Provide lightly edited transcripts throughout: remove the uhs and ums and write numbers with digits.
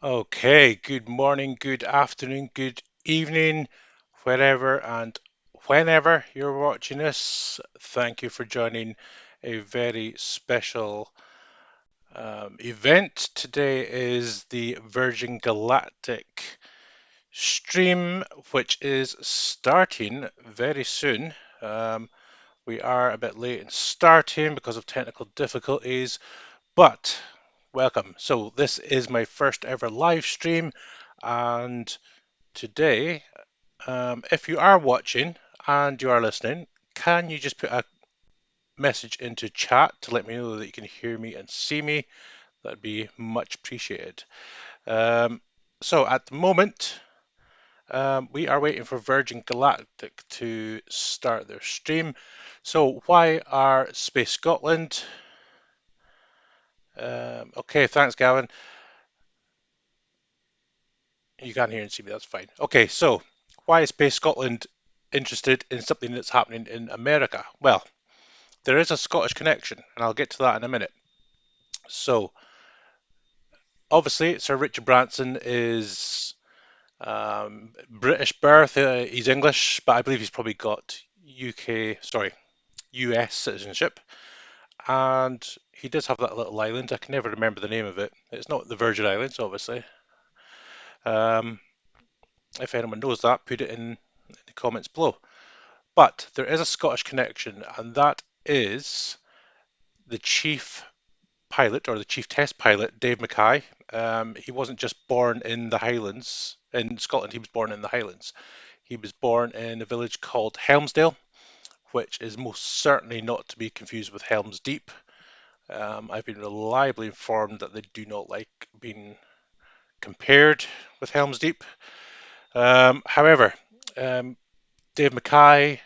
Okay, good morning, good afternoon, good evening, wherever and whenever you're watching this. Thank you for joining a very special event. Today is the Virgin Galactic stream, which is starting very soon. Um, we are a bit late in starting because of technical difficulties, but welcome. So, this is my first ever live stream, and today, if you are watching and you are listening, can you just put a message into chat to let me know that you can hear me and see me? That'd be much appreciated. Um, so at the moment, we are waiting for Virgin Galactic to start their stream. So why are Space Scotland? Okay, thanks, Gavin. You can't hear and see me, that's fine. Okay, so why is Space Scotland interested in something that's happening in America? Well, there is a Scottish connection, and I'll get to that in a minute. So, obviously, Sir Richard Branson is British birth. He's English, but I believe he's probably got US citizenship. And he does have that little island. I can never remember the name of it. It's not the Virgin Islands, obviously. Um, if anyone knows that, put it in the comments below. But there is a Scottish connection, and that is the chief pilot or the chief test pilot, Dave Mackay. He wasn't just born in the Highlands in Scotland, he was born in the Highlands. He was born in a village called Helmsdale, which is most certainly not to be confused with Helm's Deep. I've been reliably informed that they do not like being compared with Helm's Deep. However, um, Dave Mackay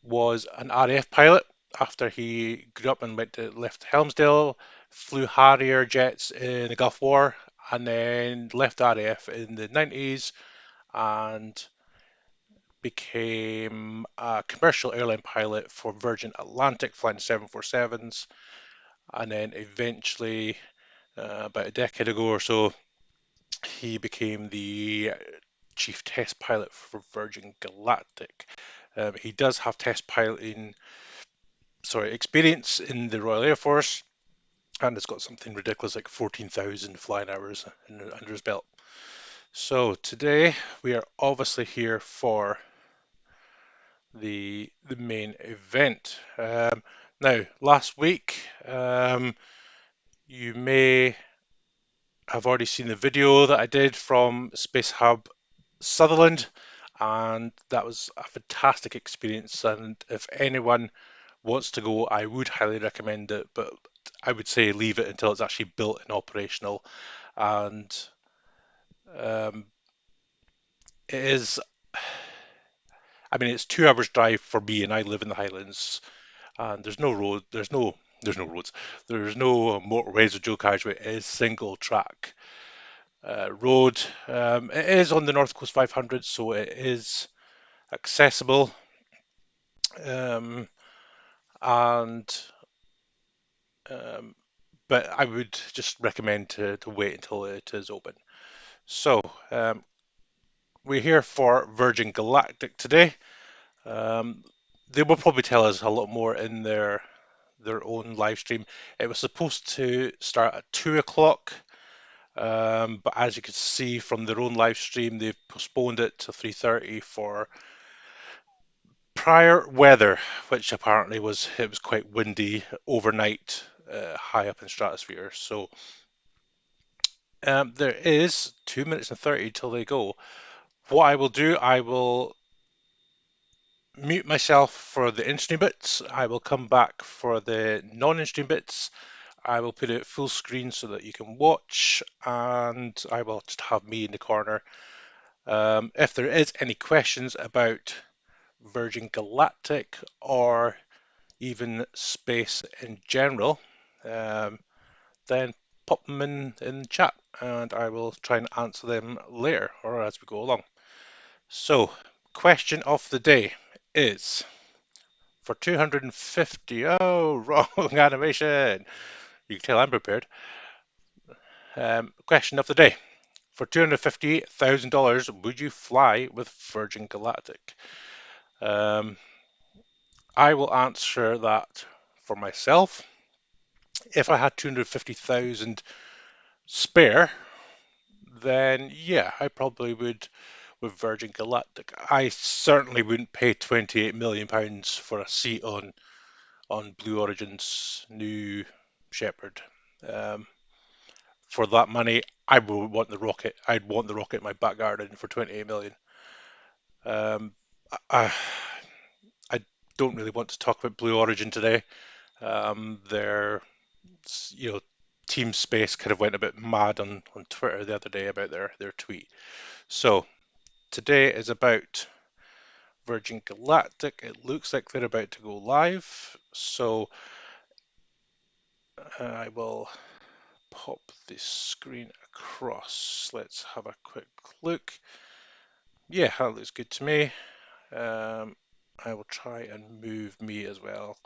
was an RAF pilot after he grew up and left Helmsdale, flew Harrier jets in the Gulf War, and then left RAF in the 90s and became a commercial airline pilot for Virgin Atlantic, flying 747s, and then eventually, about a decade ago or so, he became the chief test pilot for Virgin Galactic. He does have test piloting experience in the Royal Air Force, and has got something ridiculous like 14,000 flying hours under his belt. So today we are obviously here for the main event. Now, last week, you may have already seen the video that I did from Space Hub Sutherland, and that was a fantastic experience. And if anyone wants to go, I would highly recommend it, but I would say leave it until it's actually built and operational. And um, it is, I mean, it's 2 hours drive for me, and I live in the Highlands, and there's no roads, there's no motorways or dual carriageway. It is single track road. It is on the North Coast 500, so it is accessible. Um, and um, but I would just recommend to wait until it is open. So, we're here for Virgin Galactic today. Um, they will probably tell us a lot more in their own live stream. It was supposed to start at 2 o'clock, but as you can see from their own live stream, they've postponed it to 3:30 for prior weather, which apparently was quite windy overnight, high up in stratosphere. So there is 2 minutes and 30 till they go. What I will do, I will mute myself for the in-stream bits. I will come back for the non-in-stream bits. I will put it full screen so that you can watch, and I will just have me in the corner. If there is any questions about Virgin Galactic or even space in general, um, then pop them in chat, and I will try and answer them later or as we go along. So, question of the day is for 250. Oh, wrong animation. You can tell I'm prepared. Question of the day. For $250,000, would you fly with Virgin Galactic? Um, I will answer that for myself. If I had 250,000 spare, then yeah, I probably would with Virgin Galactic. I certainly wouldn't pay £28 million for a seat on Blue Origin's new Shepherd. Um, for that money, I would want the rocket. I'd want the rocket in my back garden for 28 million. Um, I, I don't really want to talk about Blue Origin today. Their, Team Space kind of went a bit mad on Twitter the other day about their tweet. So today is about Virgin Galactic. It looks like they're about to go live. So I will pop the screen across. Let's have a quick look. Yeah, that looks good to me. I will try and move me as well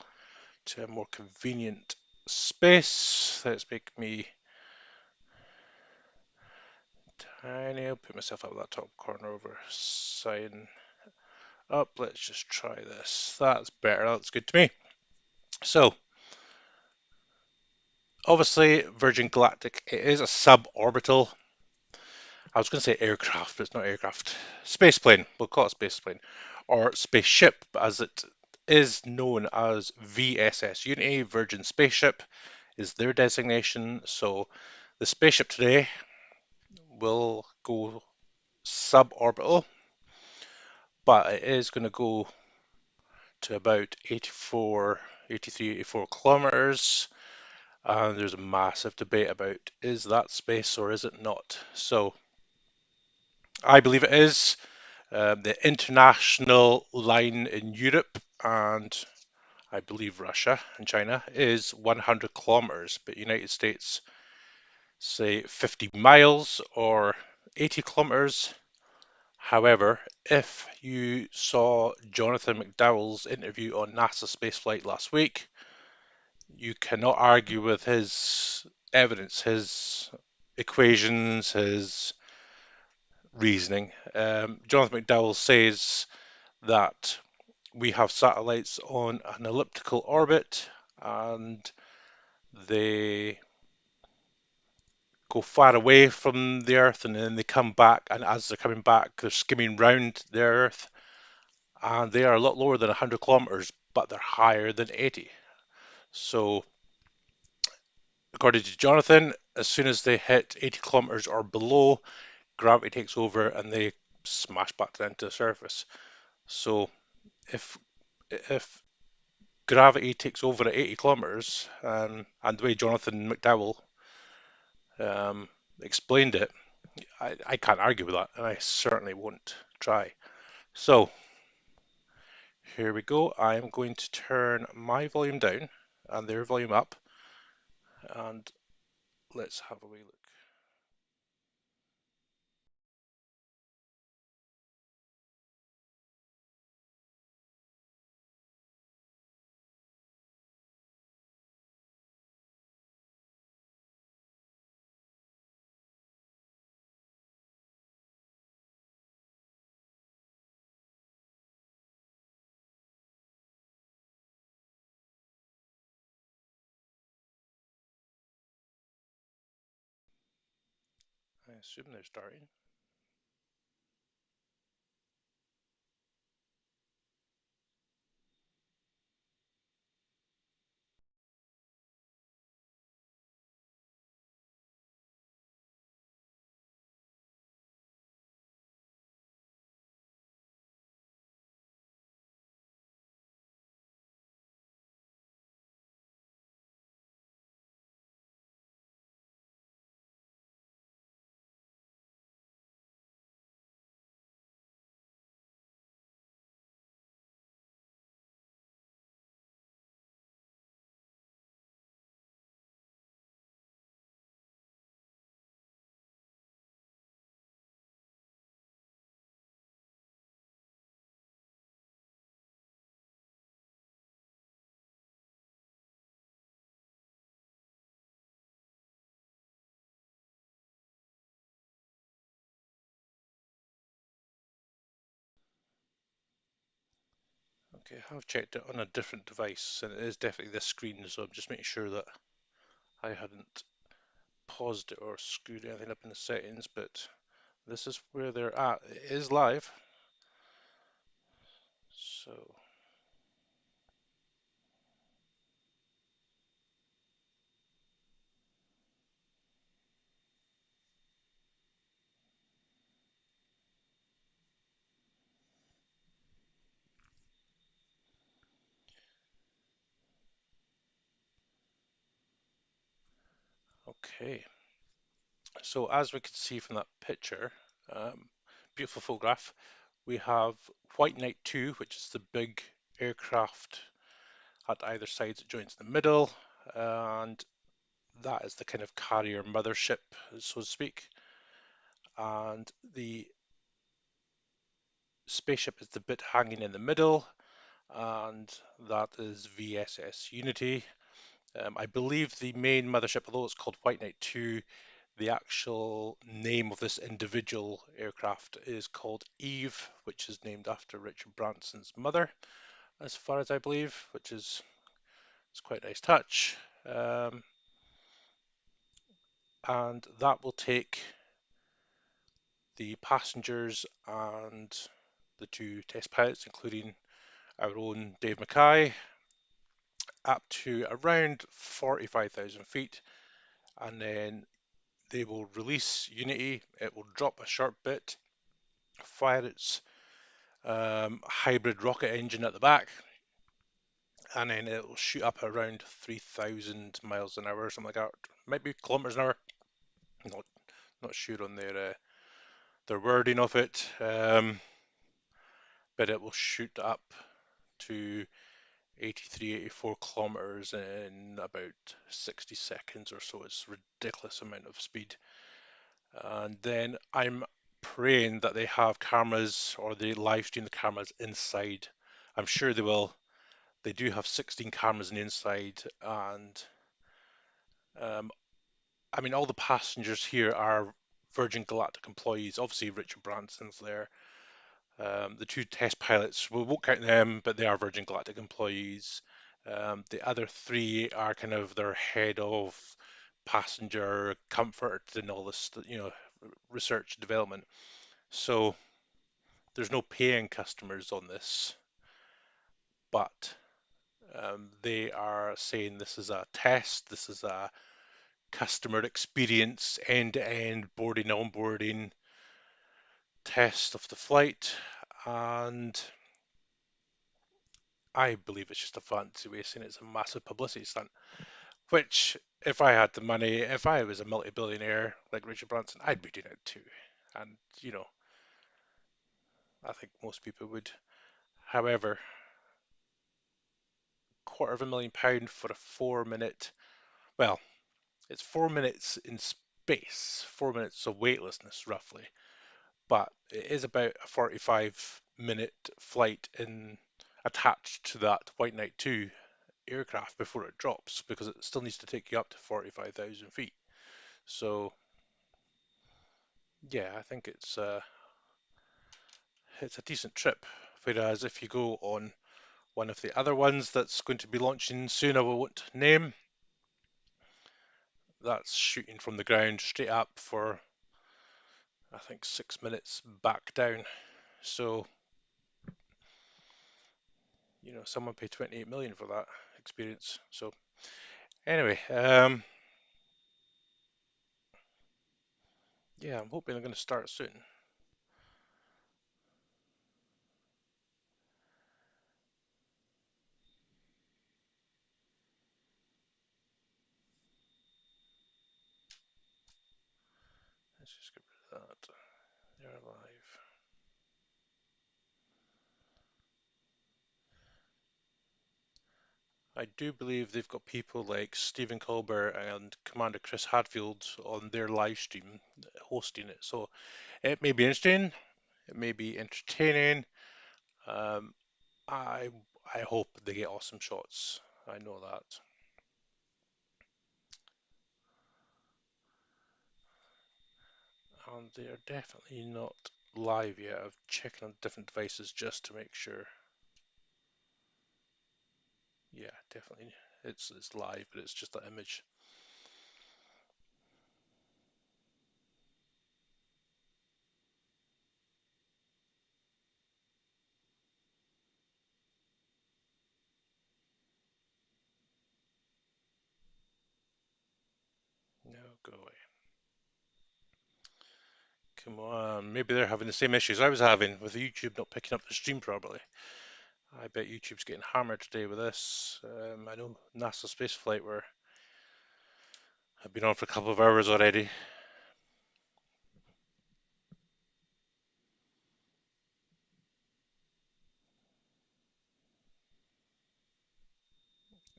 to a more convenient space. Let's make me tiny. I'll put myself up in that top corner over. Sign up. Let's just try this. That's better. That's good to me. So, obviously, Virgin Galactic, it is a suborbital. I was going to say aircraft, but it's not aircraft. Spaceplane. We'll call it spaceplane. Or spaceship, as it is known as VSS Unity, Virgin Spaceship is their designation. So the spaceship today will go suborbital, but it is going to go to about 84, 83, 84 kilometers. And there's a massive debate about is that space or is it not? So I believe it is. The international line in Europe and I believe Russia and China is 100 kilometers, but United States say 50 miles or 80 kilometers. However, if you saw Jonathan McDowell's interview on NASA Spaceflight last week, you cannot argue with his evidence, his equations, his reasoning. Jonathan McDowell says that we have satellites on an elliptical orbit and they go far away from the Earth and then they come back, and as they're coming back, they're skimming round the Earth and they are a lot lower than 100 kilometers, but they're higher than 80. So, according to Jonathan, as soon as they hit 80 kilometers or below, gravity takes over and they smash back down to the surface. So, if if gravity takes over at 80 kilometers, and the way Jonathan McDowell um, explained it, I can't argue with that, and I certainly won't try. So, here we go. I'm going to turn my volume down and their volume up, and let's have a wee look. I assume they're starting. Okay, I've checked it on a different device, and it is definitely this screen, so I'm just making sure that I hadn't paused it or screwed anything up in the settings, but this is where they're at. It is live, so okay. So as we can see from that picture, um, beautiful photograph, we have White Knight 2, which is the big aircraft at either side that joins the middle, and that is the kind of carrier mothership, so to speak. And the spaceship is the bit hanging in the middle, and that is VSS Unity. I believe the main mothership, although it's called White Knight 2, the actual name of this individual aircraft is called Eve, which is named after Richard Branson's mother, as far as I believe, which is it's quite a nice touch. And that will take the passengers and the two test pilots, including our own Dave Mackay, up to around 45,000 feet, and then they will release Unity. It will drop a short bit, fire its hybrid rocket engine at the back, and then it will shoot up around 3,000 miles an hour, something like that. Might be kilometers an hour. Not not sure on their wording of it, but it will shoot up to 83, 84 kilometers in about 60 seconds or so. It's a ridiculous amount of speed. And then I'm praying that they have cameras or they live stream the cameras inside. I'm sure they will. They do have 16 cameras on the inside, and um, I mean, all the passengers here are Virgin Galactic employees. Obviously, Richard Branson's there. The two test pilots, we won't count them, but they are Virgin Galactic employees. The other three are kind of their head of passenger comfort and all this, research and development. So there's no paying customers on this, but they are saying this is a test, this is a customer experience, end-to-end boarding, onboarding test of the flight, and I believe it's just a fancy way of saying it's a massive publicity stunt. Which, if I had the money, if I was a multi-billionaire like Richard Branson, I'd be doing it too. And I think most people would. However, £250,000 for a 4 minute, well, it's 4 minutes in space, 4 minutes of weightlessness roughly, but it is about a 45-minute flight in attached to that White Knight 2 aircraft before it drops because it still needs to take you up to 45,000 feet. So yeah, I think it's a decent trip. Whereas if you go on one of the other ones that's going to be launching soon, I won't name, that's shooting from the ground straight up for I think 6 minutes back down. So, someone paid 28 million for that experience. So anyway, yeah, I'm hoping they're going to start soon. Let's just get rid of that. They're alive. I do believe they've got people like Stephen Colbert and Commander Chris Hadfield on their live stream hosting it. So it may be interesting, it may be entertaining. Um, I I hope they get awesome shots. I know that. And they are definitely not live yet. I'm checking on different devices just to make sure. Yeah, definitely. It's live, but it's just an image. No, go away. Come on. Maybe they're having the same issues I was having with YouTube not picking up the stream properly. I bet YouTube's getting hammered today with this. I know NASA spaceflight were have been on for a couple of hours already.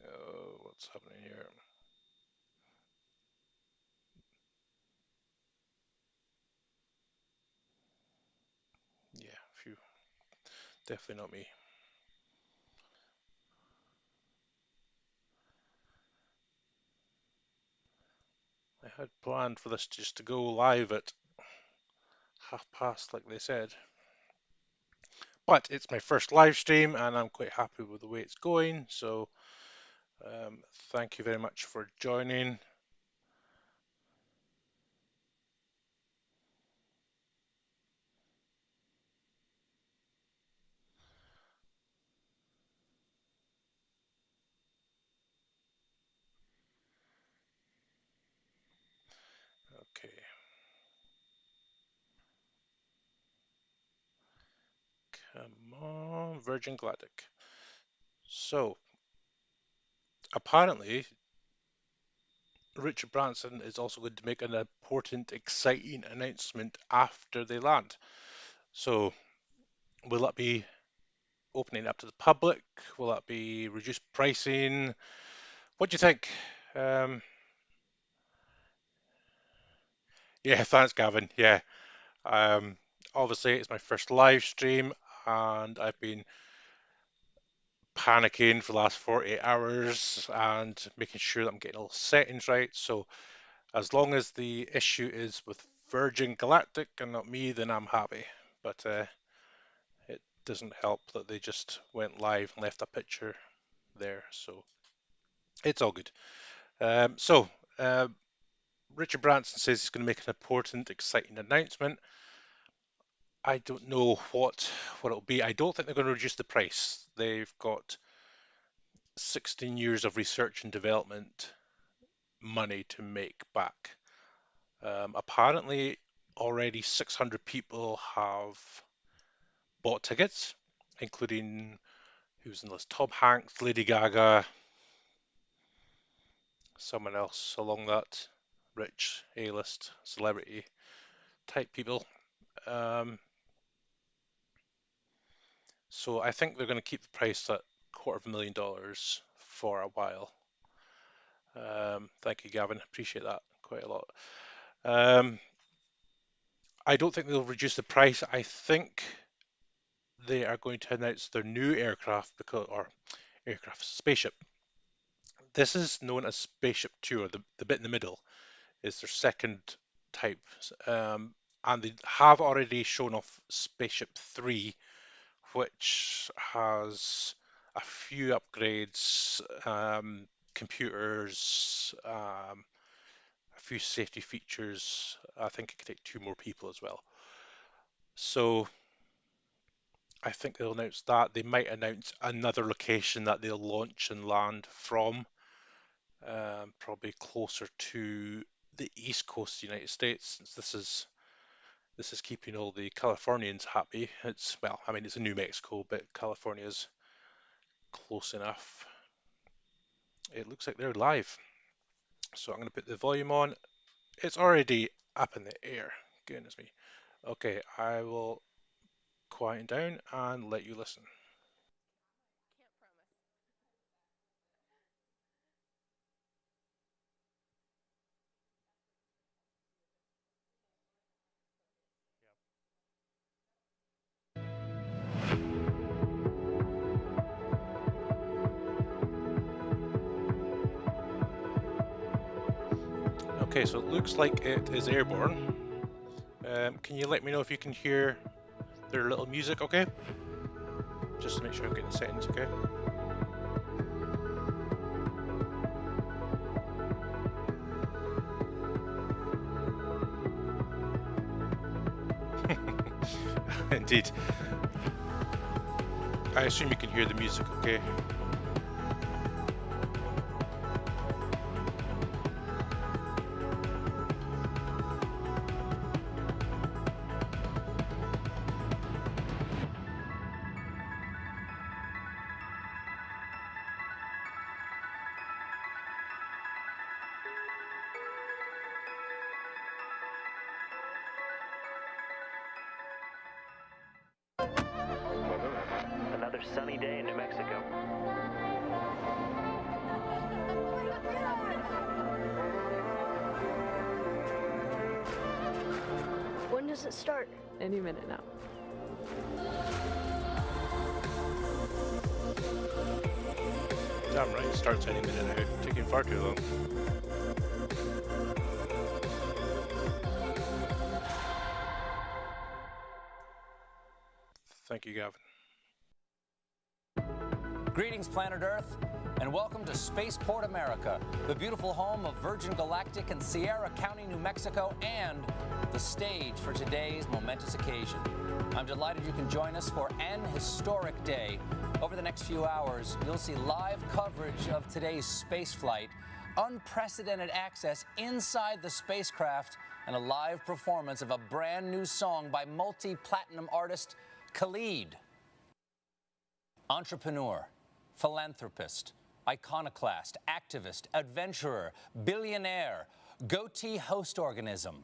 Oh, what's happening here? Yeah, phew. Definitely not me. I had planned for this just to go live at past, like they said. But it's my first live stream and I'm quite happy with the way it's going. So thank you very much for joining. Okay, come on, Virgin Galactic. So apparently, Richard Branson is also going to make an important, exciting announcement after they land. So will that be opening up to the public? Will that be reduced pricing? What do you think? Um, yeah, thanks, Gavin. Yeah, um, obviously it's my first live stream, and I've been panicking for the last 48 hours and making sure that I'm getting all the settings right. So as long as the issue is with Virgin Galactic and not me, then I'm happy. But it doesn't help that they just went live and left a picture there. So it's all good. So Richard Branson says he's going to make an important, exciting announcement. I don't know what it'll be. I don't think they're going to reduce the price. They've got 16 years of research and development money to make back. Apparently, already 600 people have bought tickets, including who's in the list? Tom Hanks, Lady Gaga, someone else along that rich A-list celebrity type people. Um, so I think they're going to keep the price at $250,000 for a while. Thank you, Gavin. Appreciate that quite a lot. Um, I don't think they'll reduce the price. I think they are going to announce their new aircraft because, or aircraft spaceship. This is known as Spaceship Two, or the bit in the middle is their second type, and they have already shown off Spaceship Three, which has a few upgrades, computers, a few safety features. I think it could take two more people as well. So I think they'll announce that. They might announce another location that they'll launch and land from, probably closer to the east coast of the United States, since this is keeping all the Californians happy. It's well, I mean, it's in New Mexico, but California's close enough. It looks like they're live, so I'm going to put the volume on. It's already up in the air. Goodness me. Okay, I will quieten down and let you listen. Okay, so it looks like it is airborne. Can you let me know if you can hear their little music, okay? Just to make sure I'm getting the settings, okay? indeed. I assume you can hear the music, okay? Another sunny day in New Mexico. When does it start? Any minute now. Damn right, it starts any minute now. Taking far too long. Thank you, Gavin. Greetings, planet Earth, and welcome to Spaceport America, the beautiful home of Virgin Galactic in Sierra County, New Mexico, and the stage for today's momentous occasion. I'm delighted you can join us for an historic day. Over the next few hours, you'll see live coverage of today's space flight, unprecedented access inside the spacecraft, and a live performance of a brand new song by multi-platinum artist Khalid. Entrepreneur, philanthropist, iconoclast, activist, adventurer, billionaire, goatee host organism.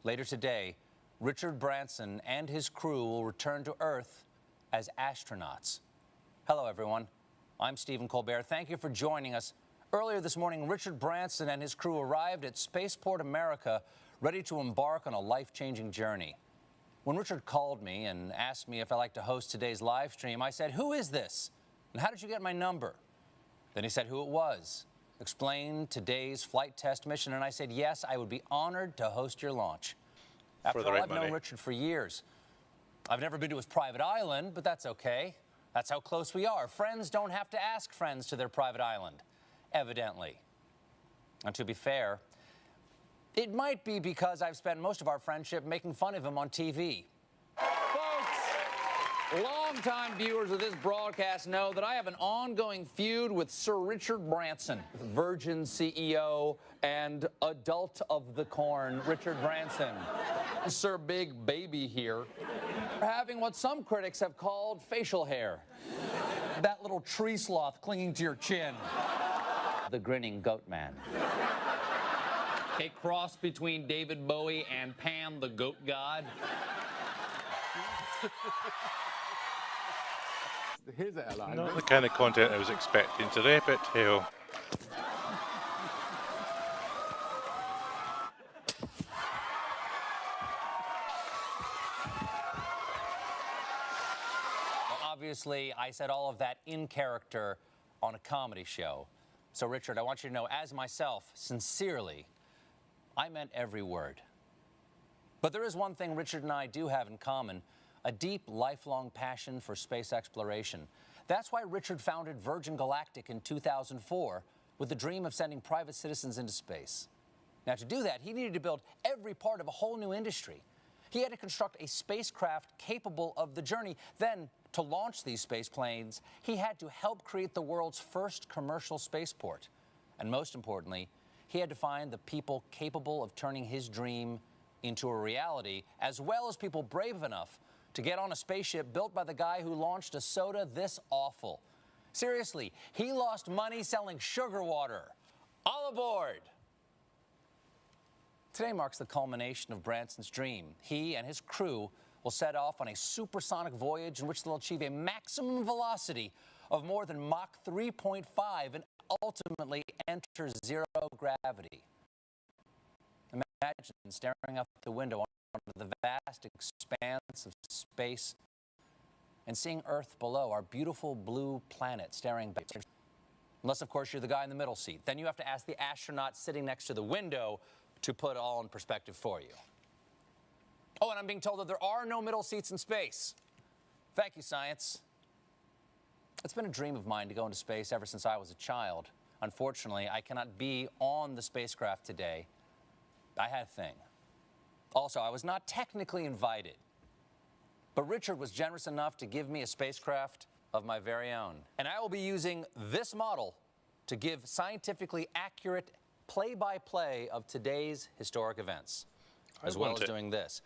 Later today, Richard Branson and his crew will return to Earth as astronauts. Hello, everyone. I'm Stephen Colbert. Thank you for joining us. Earlier this morning, Richard Branson and his crew arrived at Spaceport America, ready to embark on a life-changing journey. When Richard called me and asked me if I'd like to host today's live stream, I said, "Who is this? And how did you get my number?" Then he said who it was, explained today's flight test mission, and I said, yes, I would be honored to host your launch. After all, I've known Richard for years. I've never been to his private island, but that's okay. That's how close we are. Friends don't have to ask friends to their private island, evidently. And to be fair, it might be because I've spent most of our friendship making fun of him on TV. Folks, longtime viewers of this broadcast know that I have an ongoing feud with Sir Richard Branson, Virgin CEO and adult of the corn, Richard Branson. Sir Big Baby here, having what some critics have called facial hair. That little tree sloth clinging to your chin. The grinning goat man. A cross between David Bowie and Pan the goat god. His airline. Not the kind of content I was expecting today, but hey-ho. Obviously, I said all of that in character on a comedy show. So, Richard, I want you to know, as myself, sincerely, I meant every word. But there is one thing Richard and I do have in common, a deep, lifelong passion for space exploration. That's why Richard founded Virgin Galactic in 2004 with the dream of sending private citizens into space. Now, to do that, he needed to build every part of a whole new industry. He had to construct a spacecraft capable of the journey. Then, to launch these space planes, he had to help create the world's first commercial spaceport. And most importantly, he had to find the people capable of turning his dream into a reality, as well as people brave enough to get on a spaceship built by the guy who launched a soda this awful. Seriously, he lost money selling sugar water. All aboard! Today marks the culmination of Branson's dream. He and his crew will set off on a supersonic voyage in which they'll achieve a maximum velocity of more than Mach 3.5 and ultimately enter zero gravity. Imagine staring out the window onto the vast expanse of space and seeing Earth below, our beautiful blue planet staring back. Unless, of course, you're the guy in the middle seat. Then you have to ask the astronaut sitting next to the window to put it all in perspective for you. Oh, and I'm being told that there are no middle seats in space. Thank you, science. It's been a dream of mine to go into space ever since I was a child. Unfortunately, I cannot be on the spacecraft today. I had a thing. Also, I was not technically invited. But Richard was generous enough to give me a spacecraft of my very own. And I will be using this model to give scientifically accurate play-by-play of today's historic events, as well as doing this.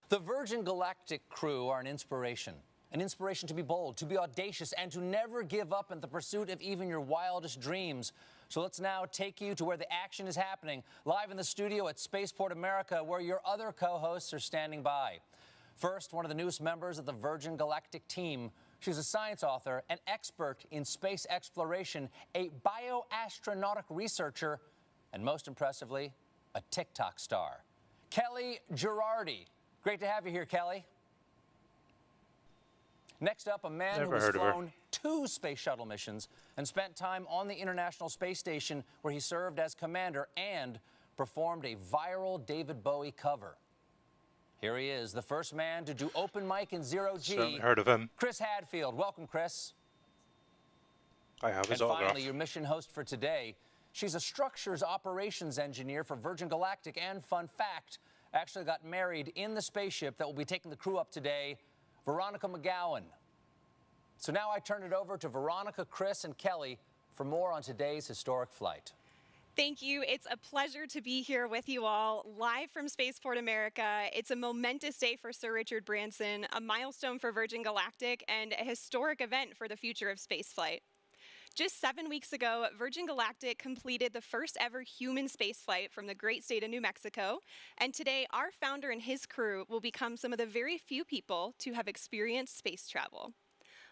The Virgin Galactic crew are an inspiration to be bold, to be audacious, and to never give up in the pursuit of even your wildest dreams. So let's now take you to where the action is happening, live in the studio at Spaceport America, where your other co-hosts are standing by. First, one of the newest members of the Virgin Galactic team. She's a science author, an expert in space exploration, a bioastronautic researcher, and most impressively, a TikTok star. Kelly Girardi. Great to have you here, Kelly. Next up, a man who has flown 2 space shuttle missions and spent time on the International Space Station, where he served as commander and performed a viral David Bowie cover. Here he is, the first man to do open mic in zero G. Certainly heard of him. Chris Hadfield. Welcome, Chris. I have his and autograph. Finally, your mission host for today. She's a structures operations engineer for Virgin Galactic, and fun fact, actually got married in the spaceship that will be taking the crew up today, Veronica McGowan. So now I turn it over to Veronica, Chris, and Kelly for more on today's historic flight. Thank you. It's a pleasure to be here with you all, live from Spaceport America. It's a momentous day for Sir Richard Branson, a milestone for Virgin Galactic, and a historic event for the future of spaceflight. Just 7 weeks ago, Virgin Galactic completed the first ever human spaceflight from the great state of New Mexico, and today our founder and his crew will become some of the very few people to have experienced space travel.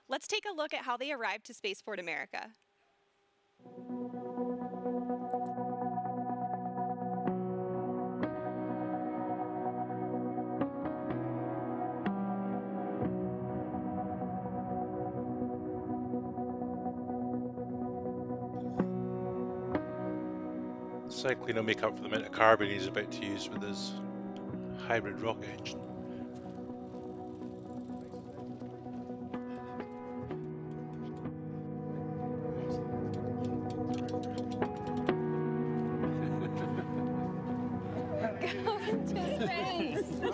Let's take a look at how they arrived to Spaceport America. Cycling will make up for the amount of carbon he's about to use with his hybrid rocket engine. Going to space. Go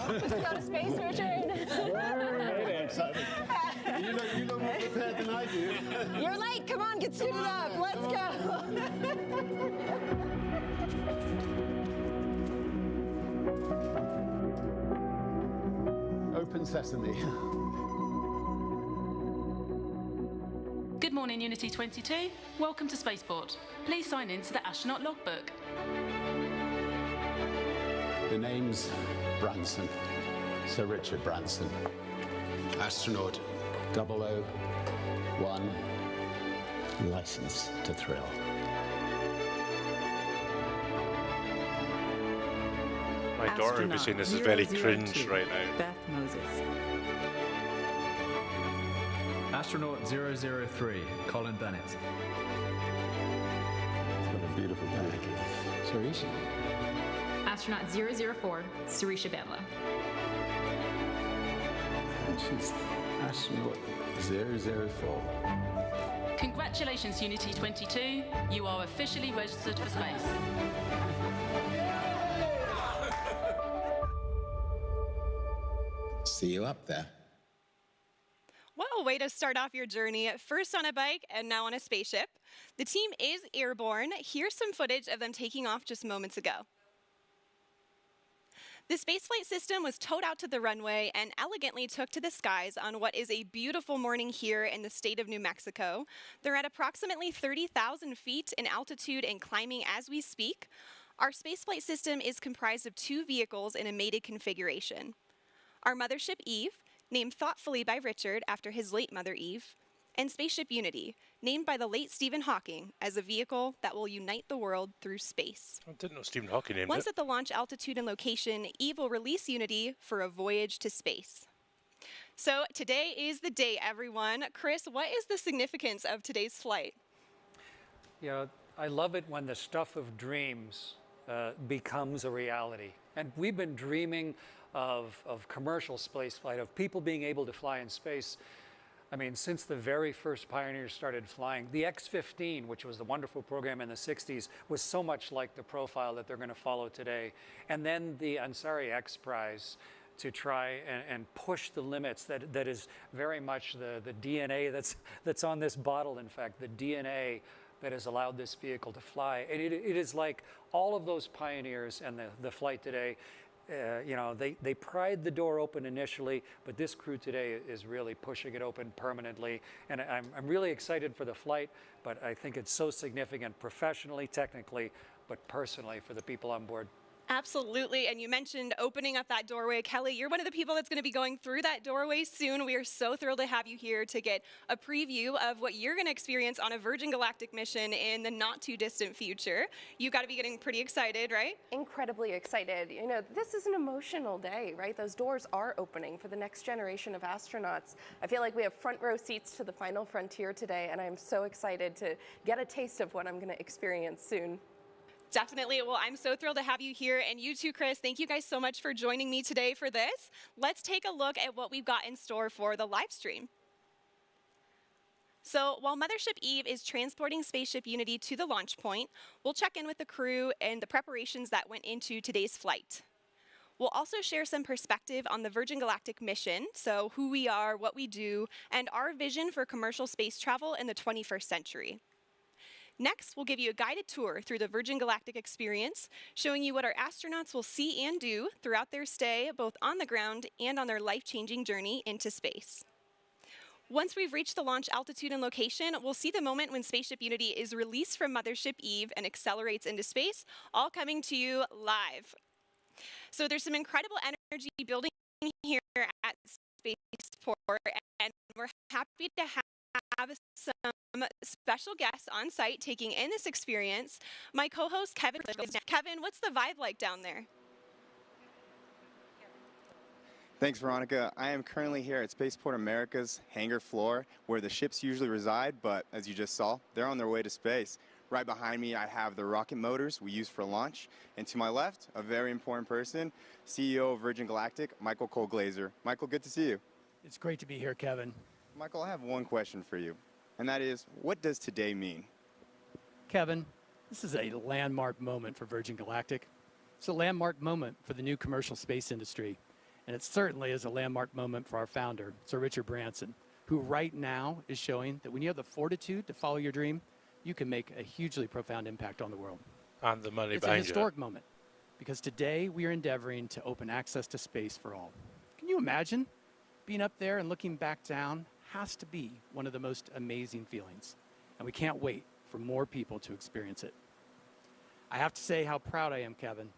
to space, Richard. You look more prepared than I do. You're late. Come on, get suited up. Let's go. Open sesame. Good morning, Unity 22. Welcome to Spaceport. Please sign in to the astronaut logbook. The name's Branson. Sir Richard Branson. Astronaut 001. License to thrill. My daughter will be saying this is very cringe right now. Beth Moses. Astronaut 003, Colin Bennett. It's got a beautiful day. Sarisha. Astronaut 004, Sarisha Bamla. And she's astronaut 004. Congratulations, Unity 22. You are officially registered for space. See you up there. What a way to start off your journey, first on a bike and now on a spaceship. The team is airborne. Here's some footage of them taking off just moments ago. The spaceflight system was towed out to the runway and elegantly took to the skies on what is a beautiful morning here in the state of New Mexico. They're at approximately 30,000 feet in altitude and climbing as we speak. Our spaceflight system is comprised of 2 vehicles in a mated configuration. Our mothership Eve, named thoughtfully by Richard after his late mother Eve, and Spaceship Unity, named by the late Stephen Hawking as a vehicle that will unite the world through space. I didn't know Stephen Hawking named Once it. at the launch altitude and location, Eve will release Unity for a voyage to space. So today is the day, everyone. Chris, what is the significance of today's flight? You know, I love it when the stuff of dreams becomes a reality. And we've been dreaming of commercial space flight, of people being able to fly in space I mean, since the very first pioneers started flying, the X-15, which was the wonderful program in the 60s, was so much like the profile that they're going to follow today. And then the Ansari X Prize to try and push the limits. That is very much the DNA that's on this bottle, in fact, the DNA that has allowed this vehicle to fly. And it is like all of those pioneers and the flight today, you know, they pried the door open initially, but this crew today is really pushing it open permanently. And I'm really excited for the flight, but I think it's so significant professionally, technically, but personally for the people on board. Absolutely. And you mentioned opening up that doorway. Kelly, you're one of the people that's going to be going through that doorway soon. We are so thrilled to have you here to get a preview of what you're going to experience on a Virgin Galactic mission in the not too distant future. You've got to be getting pretty excited, right? Incredibly excited. You know, this is an emotional day, right? Those doors are opening for the next generation of astronauts. I feel like we have front row seats to the final frontier today, and I'm so excited to get a taste of what I'm going to experience soon. Definitely. Well, I'm so thrilled to have you here. And you too, Chris. Thank you guys so much for joining me today for this. Let's take a look at what we've got in store for the live stream. So while Mothership Eve is transporting Spaceship Unity to the launch point, we'll check in with the crew and the preparations that went into today's flight. We'll also share some perspective on the Virgin Galactic mission, so who we are, what we do, and our vision for commercial space travel in the 21st century. Next, we'll give you a guided tour through the Virgin Galactic experience, showing you what our astronauts will see and do throughout their stay, both on the ground and on their life-changing journey into space. Once we've reached the launch altitude and location, we'll see the moment when Spaceship Unity is released from Mothership Eve and accelerates into space, all coming to you live. So there's some incredible energy building here at Spaceport, and we're happy to have some special guests on site taking in this experience. My co-host Kevin. Kevin, what's the vibe like down there? Thanks, Veronica. I am currently here at Spaceport America's hangar floor, where the ships usually reside, but as you just saw, they're on their way to space. Right behind me, I have the rocket motors we use for launch, and to my left, a very important person, CEO of Virgin Galactic, Michael Cole-Glazer. Michael, good to see you. It's great to be here, Kevin. Michael, I have one question for you, and that is, what does today mean? Kevin, this is a landmark moment for Virgin Galactic. It's a landmark moment for the new commercial space industry, and it certainly is a landmark moment for our founder, Sir Richard Branson, who right now is showing that when you have the fortitude to follow your dream, you can make a hugely profound impact on the world. And the money It's behind a historic moment, because today we are endeavoring to open access to space for all. Can you imagine? Being up there and looking back down has to be one of the most amazing feelings, and we can't wait for more people to experience it. I have to say how proud I am, Kevin,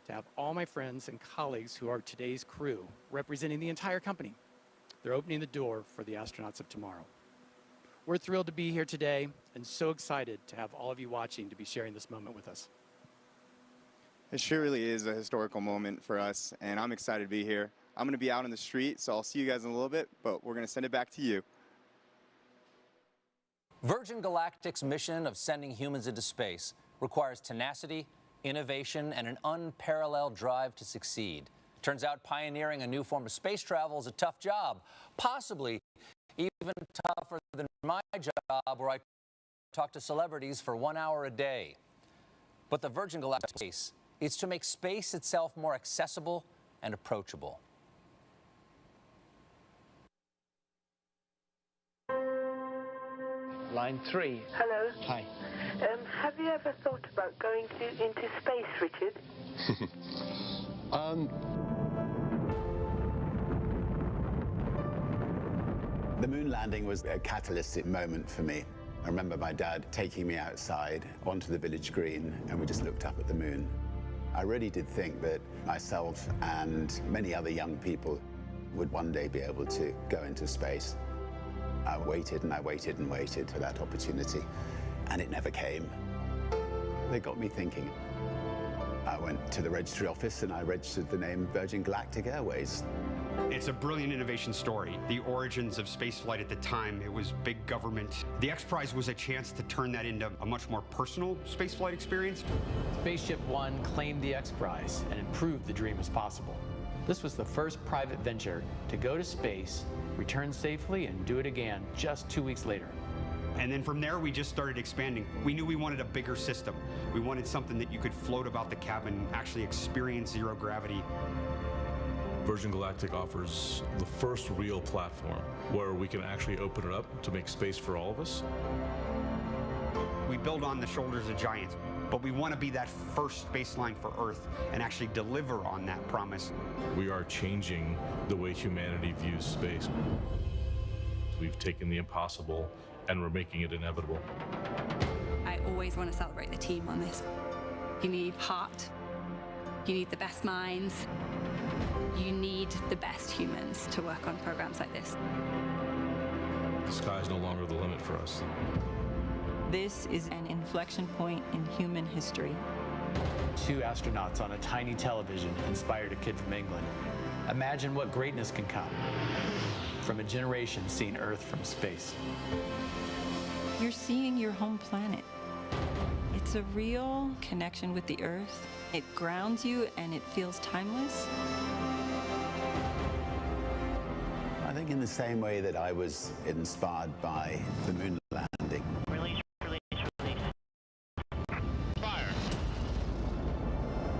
to have all my friends and colleagues who are today's crew representing the entire company. They're opening the door for the astronauts of tomorrow. We're thrilled to be here today and so excited to have all of you watching to be sharing this moment with us. It sure really is a historical moment for us, and I'm excited to be here. I'm going to be out on the street, so I'll see you guys in a little bit, but we're going to send it back to you. Virgin Galactic's mission of sending humans into space requires tenacity, innovation, and an unparalleled drive to succeed. Turns out pioneering a new form of space travel is a tough job, possibly even tougher than my job, where I talk to celebrities for 1 hour a day. But the Virgin Galactic space is to make space itself more accessible and approachable. Line 3. Hello. Hi. Have you ever thought about going into space, Richard? The moon landing was a catalytic moment for me. I remember my dad taking me outside onto the village green, and we just looked up at the moon. I really did think that myself and many other young people would one day be able to go into space. I waited and I waited and waited for that opportunity, and it never came. They got me thinking. I went to the registry office and I registered the name Virgin Galactic Airways. It's a brilliant innovation story. The origins of spaceflight at the time, it was big government. The X Prize was a chance to turn that into a much more personal spaceflight experience. Spaceship One claimed the X Prize and it proved the dream was possible. This was the first private venture to go to space return safely, and do it again just 2 weeks later. And then from there, we just started expanding. We knew we wanted a bigger system. We wanted something that you could float about the cabin, actually experience zero gravity. Virgin Galactic offers the first real platform where we can actually open it up to make space for all of us. We build on the shoulders of giants, but we want to be that first baseline for Earth and actually deliver on that promise. We are changing the way humanity views space. We've taken the impossible and we're making it inevitable. I always want to celebrate the team on this. You need heart, you need the best minds, you need the best humans to work on programs like this. The sky's no longer the limit for us. This is an inflection point in human history. 2 astronauts on a tiny television inspired a kid from England. Imagine what greatness can come from a generation seeing Earth from space. You're seeing your home planet. It's a real connection with the Earth. It grounds you and it feels timeless. I think in the same way that I was inspired by the moon landing.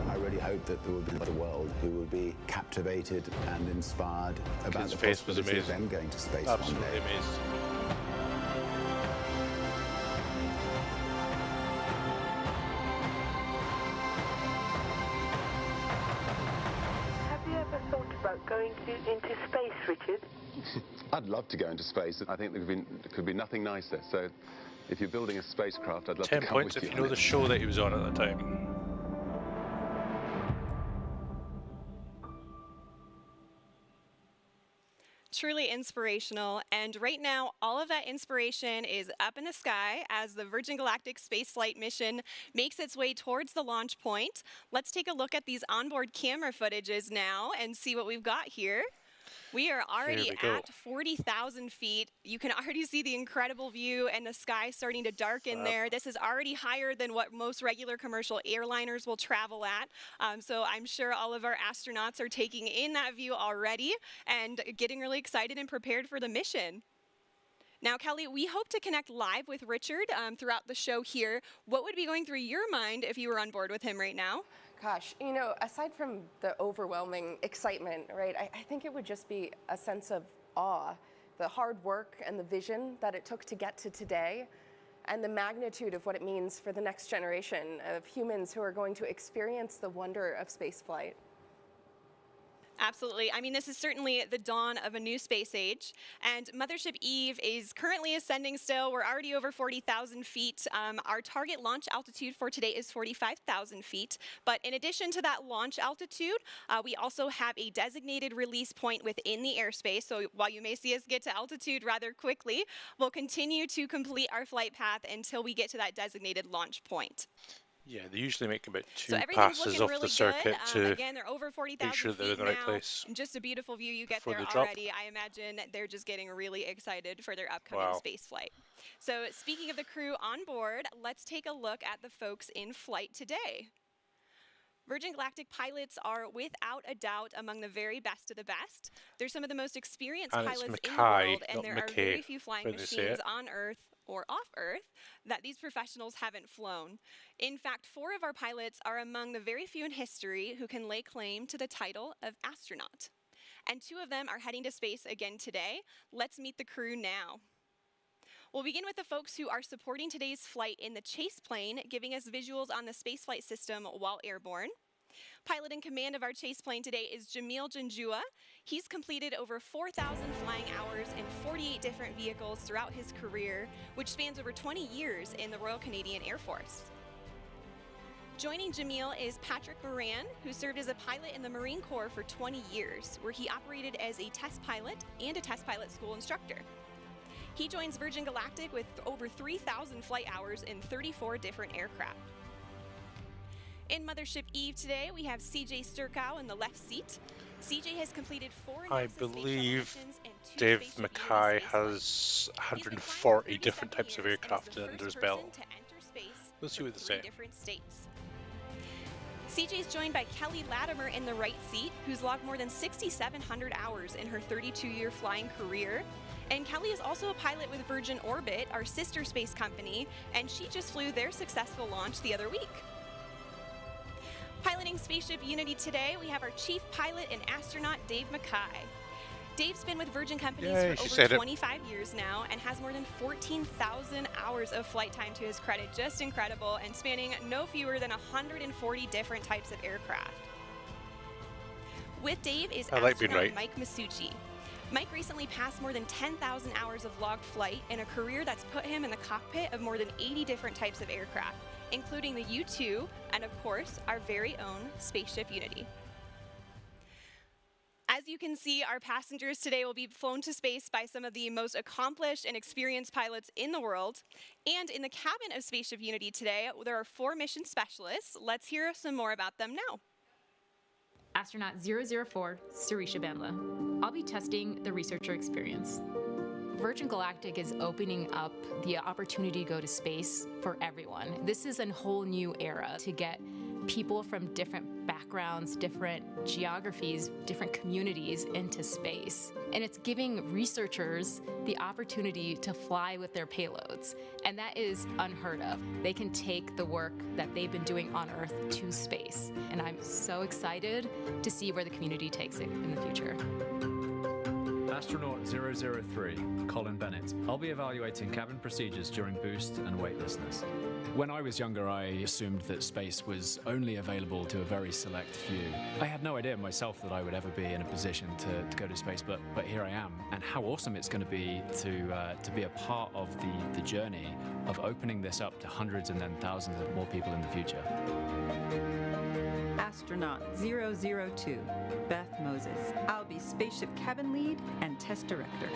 I really hope that there will be a world who will be captivated and inspired about the possibility of them going to space one day. Absolutely amazed. Have you ever thought about going into space, Richard? I'd love to go into space. I think there could be nothing nicer. So if you're building a spacecraft, I'd love 10 to come points with if you you know on the it. show that he was on at the time. Truly inspirational, and right now all of that inspiration is up in the sky as the Virgin Galactic spaceflight mission makes its way towards the launch point. Let's take a look at these onboard camera footages now and see what we've got here. We are already at 40,000 feet. You can already see the incredible view and the sky starting to darken there. This is already higher than what most regular commercial airliners will travel at. So I'm sure all of our astronauts are taking in that view already and getting really excited and prepared for the mission. Now, Kelly, we hope to connect live with Richard throughout the show here. What would be going through your mind if you were on board with him right now? Gosh, you know, aside from the overwhelming excitement, right, I think it would just be a sense of awe, the hard work and the vision that it took to get to today, and the magnitude of what it means for the next generation of humans who are going to experience the wonder of spaceflight. Absolutely. I mean, this is certainly the dawn of a new space age, and Mothership Eve is currently ascending still. We're already over 40,000 feet. Our target launch altitude for today is 45,000 feet. But in addition to that launch altitude, we also have a designated release point within the airspace. So while you may see us get to altitude rather quickly, we'll continue to complete our flight path until we get to that designated launch point. Yeah, they usually make about 2 So everything's passes looking off really the circuit good. to Again, they're over 40,000 make sure they're in feet the right now. place. Just a beautiful view you get before there they drop. already. I imagine they're just getting really excited for their upcoming Wow. space flight. So speaking of the crew on board, let's take a look at the folks in flight today. Virgin Galactic pilots are without a doubt among the very best of the best. They're some of the most experienced And it's pilots in the Mackay, world, and not there are McKay, very few flying when they say machines it. on Earth or off Earth that these professionals haven't flown. In fact, 4 of our pilots are among the very few in history who can lay claim to the title of astronaut. And 2 of them are heading to space again today. Let's meet the crew now. We'll begin with the folks who are supporting today's flight in the chase plane, giving us visuals on the spaceflight system while airborne. Pilot in command of our chase plane today is Jamil Janjua. He's completed over 4,000 flying hours in 48 different vehicles throughout his career, which spans over 20 years in the Royal Canadian Air Force. Joining Jamil is Patrick Moran, who served as a pilot in the Marine Corps for 20 years, where he operated as a test pilot and a test pilot school instructor. He joins Virgin Galactic with over 3,000 flight hours in 34 different aircraft. In Mothership Eve today, we have CJ Sturkow in the left seat. CJ has completed 4 I NASA space believe shuttle missions and 2 Dave space Mackay space has 140 different types of aircraft under his belt. to enter space We'll see from what they 3 say. different states. CJ's joined by Kelly Latimer in the right seat, who's logged more than 6,700 hours in her 32-year flying career. And Kelly is also a pilot with Virgin Orbit, our sister space company, and she just flew their successful launch the other week. Piloting Spaceship Unity today, we have our chief pilot and astronaut, Dave Mackay. Dave's been with Virgin Companies for over 25 years now and has more than 14,000 hours of flight time to his credit. Just incredible, and spanning no fewer than 140 different types of aircraft. With Dave is astronaut Mike Masucci. Mike recently passed more than 10,000 hours of logged flight in a career that's put him in the cockpit of more than 80 different types of aircraft, including the U-2 and, of course, our very own Spaceship Unity. As you can see, our passengers today will be flown to space by some of the most accomplished and experienced pilots in the world. And in the cabin of Spaceship Unity today, there are 4 mission specialists. Let's hear some more about them now. Astronaut 004, Sirisha Bandla. I'll be testing the researcher experience. Virgin Galactic is opening up the opportunity to go to space for everyone. This is a whole new era to get people from different backgrounds, different geographies, different communities into space. And it's giving researchers the opportunity to fly with their payloads. And that is unheard of. They can take the work that they've been doing on Earth to space. And I'm so excited to see where the community takes it in the future. Astronaut 003, Colin Bennett. I'll be evaluating cabin procedures during boost and weightlessness. When I was younger, I assumed that space was only available to a very select few. I had no idea myself that I would ever be in a position to go to space, but here I am. And how awesome it's going to be a part of the journey of opening this up to hundreds and then thousands of more people in the future. Astronaut 002, Beth Moses. I'll be spaceship cabin lead and test director.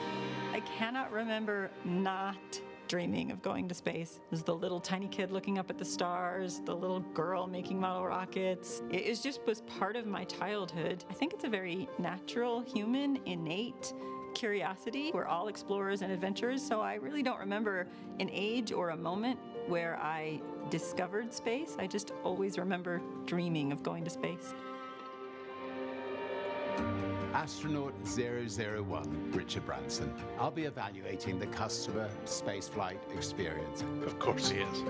I cannot remember not dreaming of going to space. There's the little tiny kid looking up at the stars, the little girl making model rockets. It was part of my childhood. I think it's a very natural, human, innate curiosity. We're all explorers and adventurers, so I really don't remember an age or a moment where I discovered space. I just always remember dreaming of going to space. Astronaut 001, Richard Branson. I'll be evaluating the customer spaceflight experience. Of course he is.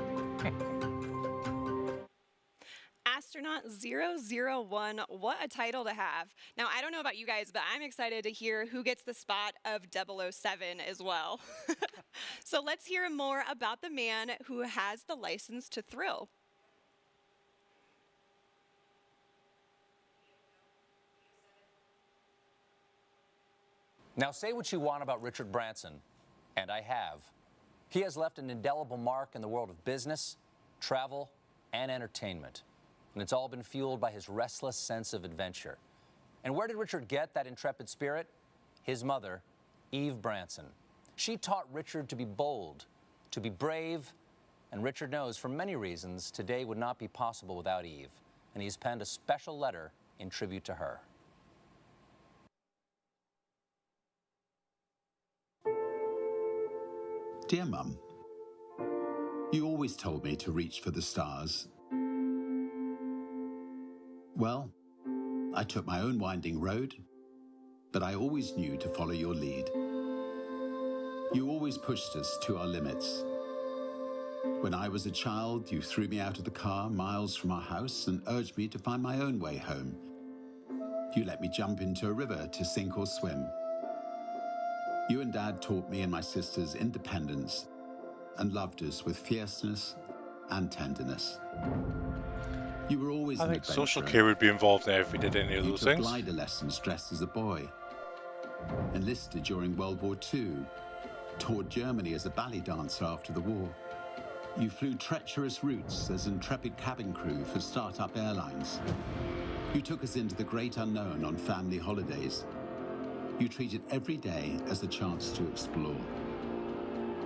Astronaut 001, what a title to have. Now, I don't know about you guys, but I'm excited to hear who gets the spot of 007 as well. So let's hear more about the man who has the license to thrill. Now, say what you want about Richard Branson, and I have. He has left an indelible mark in the world of business, travel, and entertainment. And it's all been fueled by his restless sense of adventure. And where did Richard get that intrepid spirit? His mother, Eve Branson. She taught Richard to be bold, to be brave, and Richard knows for many reasons today would not be possible without Eve. And he's penned a special letter in tribute to her. Dear Mum, you always told me to reach for the stars. Well, I took my own winding road, but I always knew to follow your lead. You always pushed us to our limits. When I was a child, you threw me out of the car miles from our house and urged me to find my own way home. You let me jump into a river to sink or swim. You and Dad taught me and my sisters independence and loved us with fierceness and tenderness. You were always an I think adventurer. social care would be involved now if we did any of those You took things. glider lessons dressed as a boy. Enlisted during World War II. Toured Germany as a ballet dancer after the war. You flew treacherous routes as intrepid cabin crew for start-up airlines. You took us into the great unknown on family holidays. You treated every day as a chance to explore.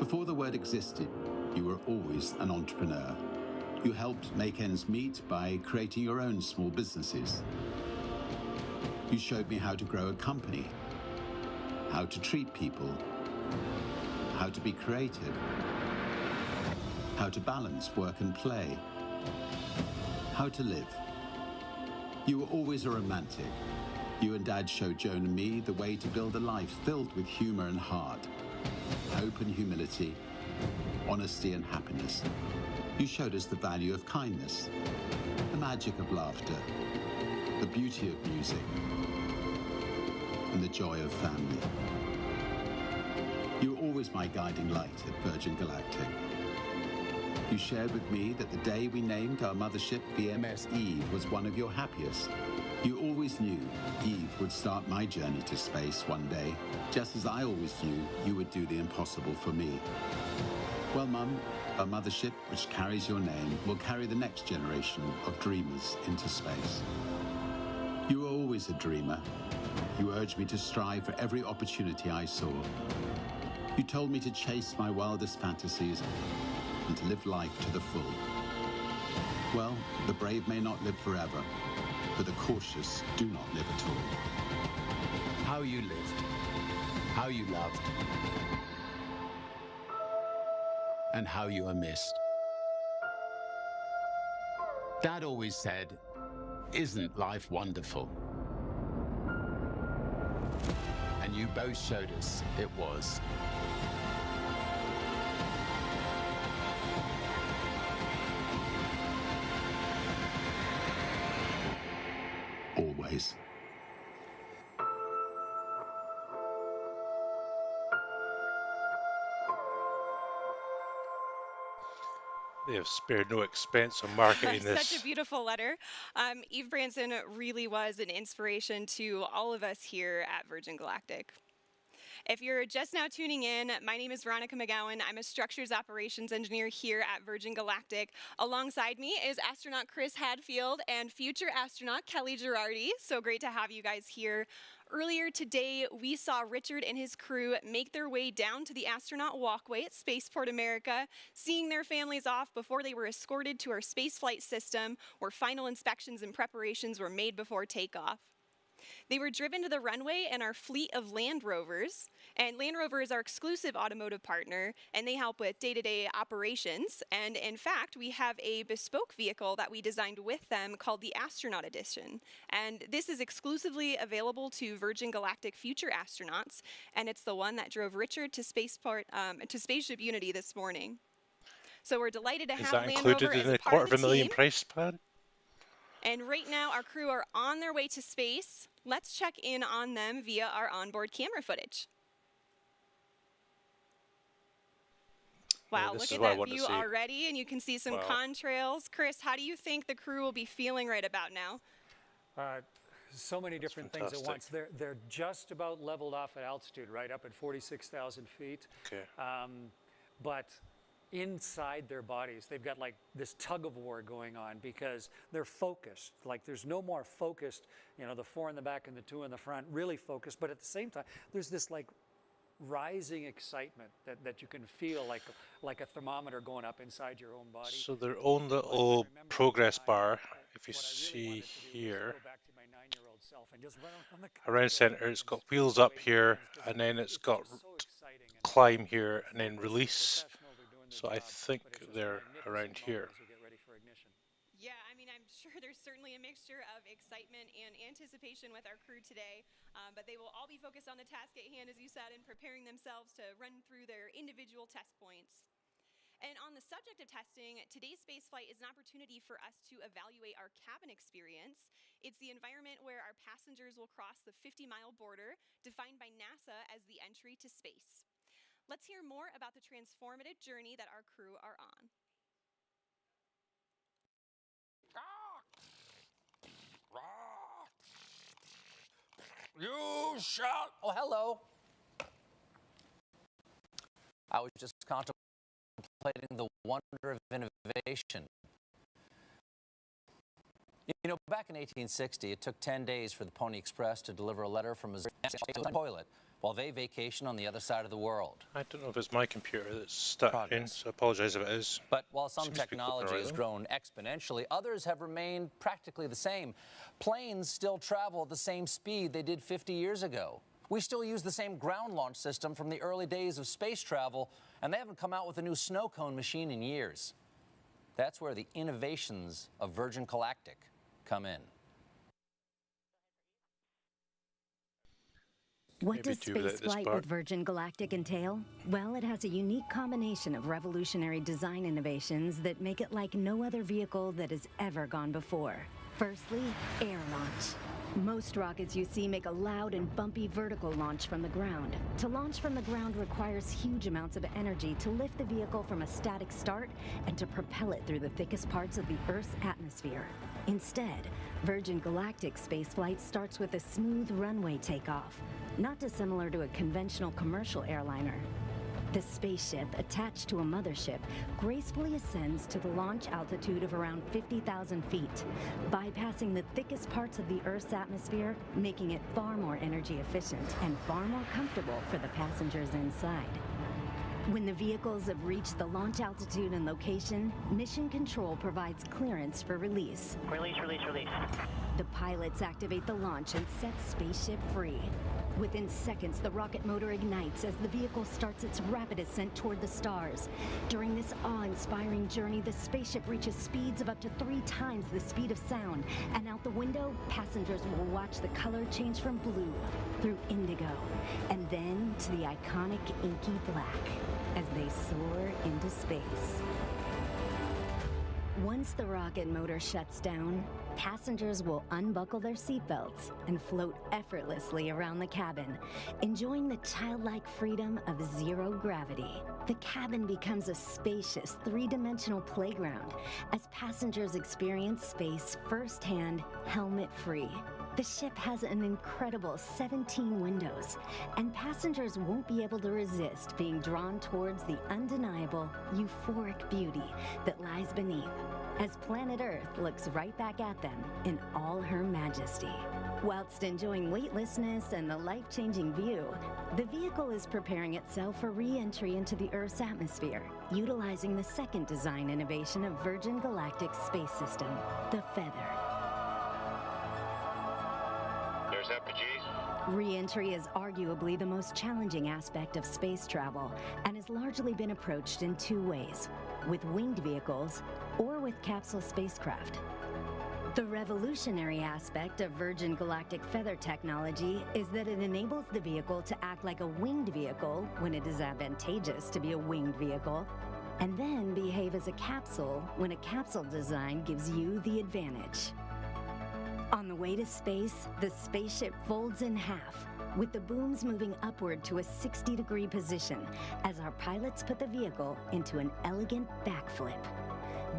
Before the word existed, you were always an entrepreneur. You helped make ends meet by creating your own small businesses. You showed me how to grow a company, how to treat people, how to be creative, how to balance work and play, how to live, You were always a romantic. You and Dad showed Joan and me the way to build a life filled with humor and heart, hope and humility, honesty and happiness. You showed us the value of kindness, the magic of laughter, the beauty of music, and the joy of family. You were always my guiding light at Virgin Galactic. You shared with me that the day we named our mothership VMS Eve was one of your happiest. You always knew Eve would start my journey to space one day, just as I always knew you would do the impossible for me. Well, Mum, our mothership, which carries your name, will carry the next generation of dreamers into space. You were always a dreamer. You urged me to strive for every opportunity I saw. You told me to chase my wildest fantasies and to live life to the full. Well, the brave may not live forever, but the cautious do not live at all. How you lived, how you loved, and how you are missed. Dad always said, "Isn't life wonderful?" And you both showed us it was. Always. They have spared no expense on marketing Such a this. beautiful letter. Eve Branson really was an inspiration to all of us here at Virgin Galactic. If you're just now tuning in, my name is Veronica McGowan. I'm a structures operations engineer here at Virgin Galactic. Alongside me is astronaut Chris Hadfield and future astronaut Kelly Girardi. So great to have you guys here. Earlier today, we saw Richard and his crew make their way down to the astronaut walkway at Spaceport America, seeing their families off before they were escorted to our spaceflight system, where final inspections and preparations were made before takeoff. They were driven to the runway in our fleet of Land Rovers, and Land Rover is our exclusive automotive partner, and they help with day-to-day operations. And in fact, we have a bespoke vehicle that we designed with them called the Astronaut Edition. And this is exclusively available to Virgin Galactic future astronauts, and it's the one that drove Richard to Spaceship Unity this morning. So we're delighted to Is have that Land Rover included in as a the part of the $250,000 team. price plan? And right now, our crew are on their way to space. Let's check in on them via our onboard camera footage. Wow, This look is at what I that want to view see. already, and you can see some Wow. contrails. Chris, how do you think the crew will be feeling right about now? So many different things at once. fantastic. They're just about leveled off at altitude, right up at 46,000 feet. Okay. But inside their bodies, they've got like this tug of war going on because they're focused. Like there's no more focused, you know, the 4 in the back and the 2 in the front, really focused. But at the same time, there's this like rising excitement that you can feel like a thermometer going up inside your own body. So their own little progress bar, if you see here, around center, it's got wheels up here, and then it's got climb here, and then release. So I think they're around here. Yeah, I mean, I'm sure there's certainly a mixture of excitement and anticipation with our crew today, but they will all be focused on the task at hand, as you said, and preparing themselves to run through their individual test points. And on the subject of testing, today's spaceflight is an opportunity for us to evaluate our cabin experience. It's the environment where our passengers will cross the 50-mile border, defined by NASA as the entry to space. Let's hear more about the transformative journey that our crew are on. You shall. Oh, hello. I was just contemplating the wonder of innovation. You know, back in 1860, it took 10 days for the Pony Express to deliver a letter from Missouri to the toilet while they vacation on the other side of the world. I don't know if it's my computer that's stuck in, so I apologize if it is. But while some Seems to be technology clicking has right grown exponentially, others have remained practically the same. Planes still travel at the same speed they did 50 years ago. We still use the same ground launch system from the early days of space travel, and they haven't come out with a new snow cone machine in years. That's where the innovations of Virgin Galactic come in. What maybe does do without this spaceflight part. with Virgin Galactic entail? Well, it has a unique combination of revolutionary design innovations that make it like no other vehicle that has ever gone before. Firstly, air launch. Most rockets you see make a loud and bumpy vertical launch from the ground. To launch from the ground requires huge amounts of energy to lift the vehicle from a static start and to propel it through the thickest parts of the Earth's atmosphere. Instead, Virgin Galactic spaceflight starts with a smooth runway takeoff, not dissimilar to a conventional commercial airliner. The spaceship, attached to a mothership, gracefully ascends to the launch altitude of around 50,000 feet, bypassing the thickest parts of the Earth's atmosphere, making it far more energy efficient and far more comfortable for the passengers inside. When the vehicles have reached the launch altitude and location, Mission Control provides clearance for release. Release, release, release. The pilots activate the launch and set spaceship free. Within seconds, the rocket motor ignites as the vehicle starts its rapid ascent toward the stars. During this awe-inspiring journey, the spaceship reaches speeds of up to 3 times the speed of sound. And out the window, passengers will watch the color change from blue through indigo, and then to the iconic inky black as they soar into space. Once the rocket motor shuts down, passengers will unbuckle their seatbelts and float effortlessly around the cabin, enjoying the childlike freedom of zero gravity. The cabin becomes a spacious, 3-dimensional playground as passengers experience space firsthand, helmet-free. The ship has an incredible 17 windows, and passengers won't be able to resist being drawn towards the undeniable, euphoric beauty that lies beneath, as planet Earth looks right back at them in all her majesty. Whilst enjoying weightlessness and the life-changing view, the vehicle is preparing itself for re-entry into the Earth's atmosphere, utilizing the second design innovation of Virgin Galactic's space system, the Feather. There's FPGs. Re-entry is arguably the most challenging aspect of space travel and has largely been approached in 2 ways, with winged vehicles or with capsule spacecraft. The revolutionary aspect of Virgin Galactic Feather technology is that it enables the vehicle to act like a winged vehicle when it is advantageous to be a winged vehicle, and then behave as a capsule when a capsule design gives you the advantage. On the way to space, the spaceship folds in half, with the booms moving upward to a 60-degree position as our pilots put the vehicle into an elegant backflip.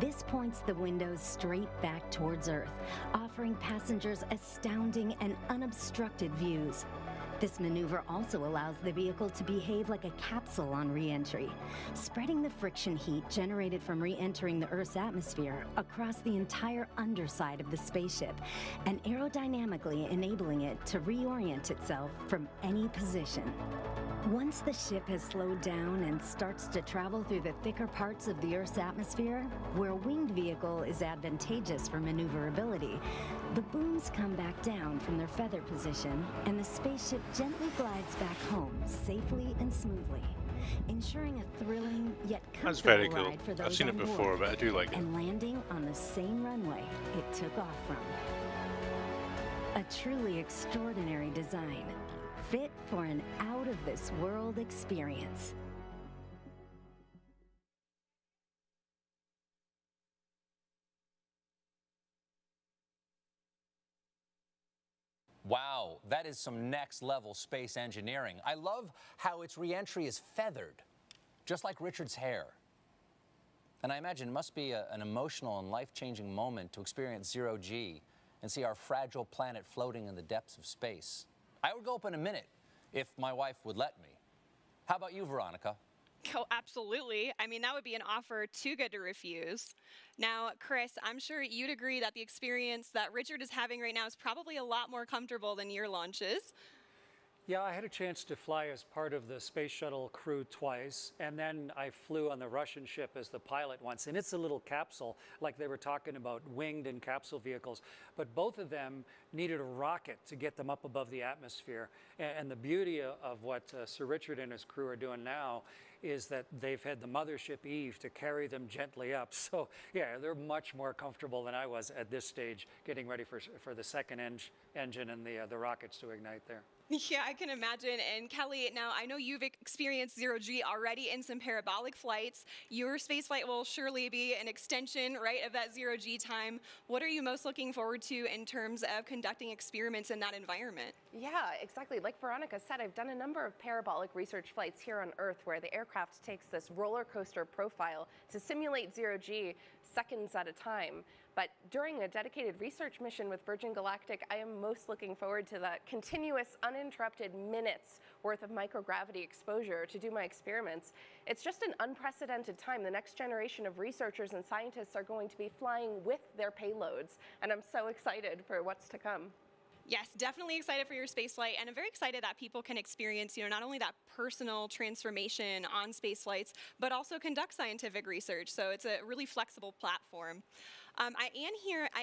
This points the windows straight back towards Earth, offering passengers astounding and unobstructed views. This maneuver also allows the vehicle to behave like a capsule on re-entry, spreading the friction heat generated from re-entering the Earth's atmosphere across the entire underside of the spaceship, and aerodynamically enabling it to reorient itself from any position. Once the ship has slowed down and starts to travel through the thicker parts of the Earth's atmosphere, where a winged vehicle is advantageous for maneuverability, the booms come back down from their feather position, and the spaceship gently glides back home safely and smoothly, ensuring a thrilling yet That's comfortable very cool. ride for those I've seen it on before, board, but I do like it. and landing on the same runway it took off from. A truly extraordinary design, fit for an out-of-this-world experience. Wow, that is some next level space engineering. I love how its re-entry is feathered, just like Richard's hair. And I imagine it must be an emotional and life-changing moment to experience zero G and see our fragile planet floating in the depths of space. I would go up in a minute if my wife would let me. How about you, Veronica? Oh, absolutely. I mean, that would be an offer too good to refuse. Now, Chris, I'm sure you'd agree that the experience that Richard is having right now is probably a lot more comfortable than your launches. Yeah, I had a chance to fly as part of the space shuttle crew twice, and then I flew on the Russian ship as the pilot once. And it's a little capsule, like they were talking about winged and capsule vehicles. But both of them needed a rocket to get them up above the atmosphere. And the beauty of what Sir Richard and his crew are doing now is that they've had the mothership Eve to carry them gently up. So yeah, they're much more comfortable than I was at this stage, getting ready for the second engine and the rockets to ignite there. Yeah, I can imagine. And Kelly, now I know you've experienced zero G already in some parabolic flights. Your space flight will surely be an extension, right, of that zero G time. What are you most looking forward to in terms of conducting experiments in that environment? Yeah, exactly. Like Veronica said, I've done a number of parabolic research flights here on Earth where the aircraft takes this roller coaster profile to simulate zero G seconds at a time. But during a dedicated research mission with Virgin Galactic, I am most looking forward to that continuous, uninterrupted minutes worth of microgravity exposure to do my experiments. It's just an unprecedented time. The next generation of researchers and scientists are going to be flying with their payloads, and I'm so excited for what's to come. Yes, definitely excited for your space flight, and I'm very excited that people can experience, not only that personal transformation on space flights, but also conduct scientific research. So it's a really flexible platform. I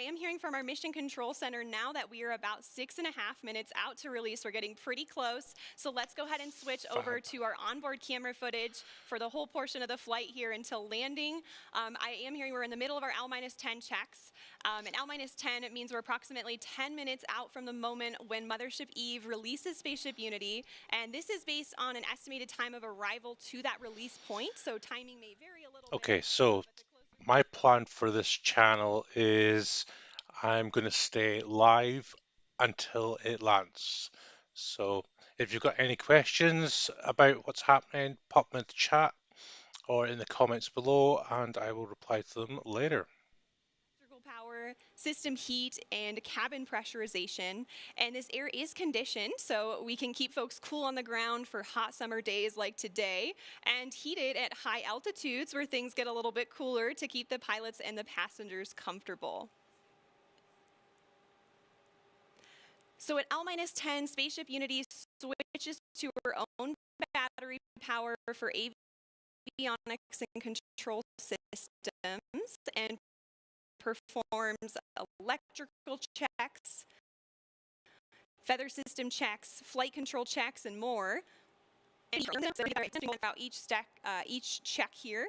am hearing from our Mission Control Center now that we are about 6.5 minutes out to release. We're getting pretty close. So let's go ahead and switch over to our onboard camera footage for the whole portion of the flight here until landing. I am hearing we're in the middle of our L-10 checks. And L-10 it means we're approximately 10 minutes out from the moment when Mothership Eve releases Spaceship Unity. And this is based on an estimated time of arrival to that release point. So timing may vary a little bit. Okay, so my plan for this channel is I'm going to stay live until it lands. So if you've got any questions about what's happening, pop them in the chat or in the comments below, and I will reply to them later. Power, system heat, and cabin pressurization. And this air is conditioned, so we can keep folks cool on the ground for hot summer days like today, and heated at high altitudes where things get a little bit cooler to keep the pilots and the passengers comfortable. So at L-10, Spaceship Unity switches to her own battery power for avionics and control systems and performs electrical checks, feather system checks, flight control checks, and more. And about each check here.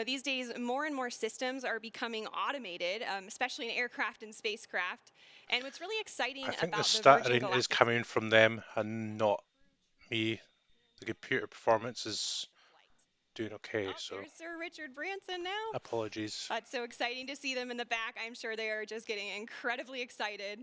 These days, more and more systems are becoming automated, especially in aircraft and spacecraft. And what's really exciting I think about the the Virgin stuttering Galactic is coming from them and not me. The computer performance is doing okay, so there's Sir Richard Branson now. apologies. It's so exciting to see them in the back. I'm sure they are just getting incredibly excited.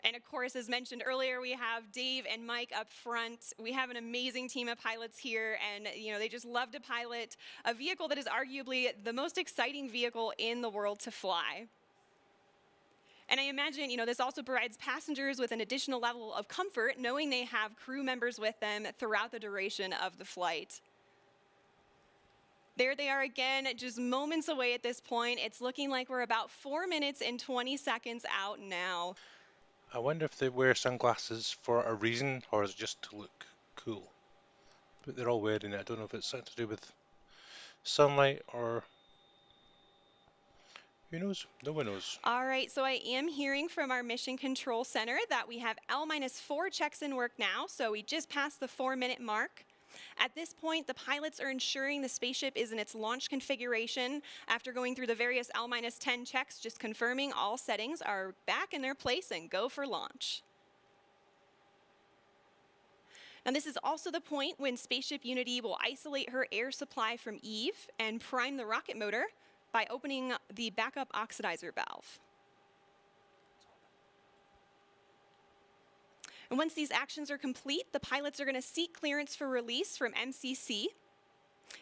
And of course, as mentioned earlier, we have Dave and Mike up front. We have an amazing team of pilots here, and they just love to pilot a vehicle that is arguably the most exciting vehicle in the world to fly. And I imagine, this also provides passengers with an additional level of comfort, knowing they have crew members with them throughout the duration of the flight. There they are again, just moments away at this point. It's looking like we're about 4 minutes and 20 seconds out now. I wonder if they wear sunglasses for a reason, or is it just to look cool? But they're all wearing it. I don't know if it's something to do with sunlight or who knows? No one knows. All right, so I am hearing from our Mission Control Center that we have L-4 checks in work now, so we just passed the 4-minute mark. At this point, the pilots are ensuring the spaceship is in its launch configuration after going through the various L-10 checks, just confirming all settings are back in their place and go for launch. Now, this is also the point when Spaceship Unity will isolate her air supply from Eve and prime the rocket motor by opening the backup oxidizer valve. And once these actions are complete, the pilots are going to seek clearance for release from MCC.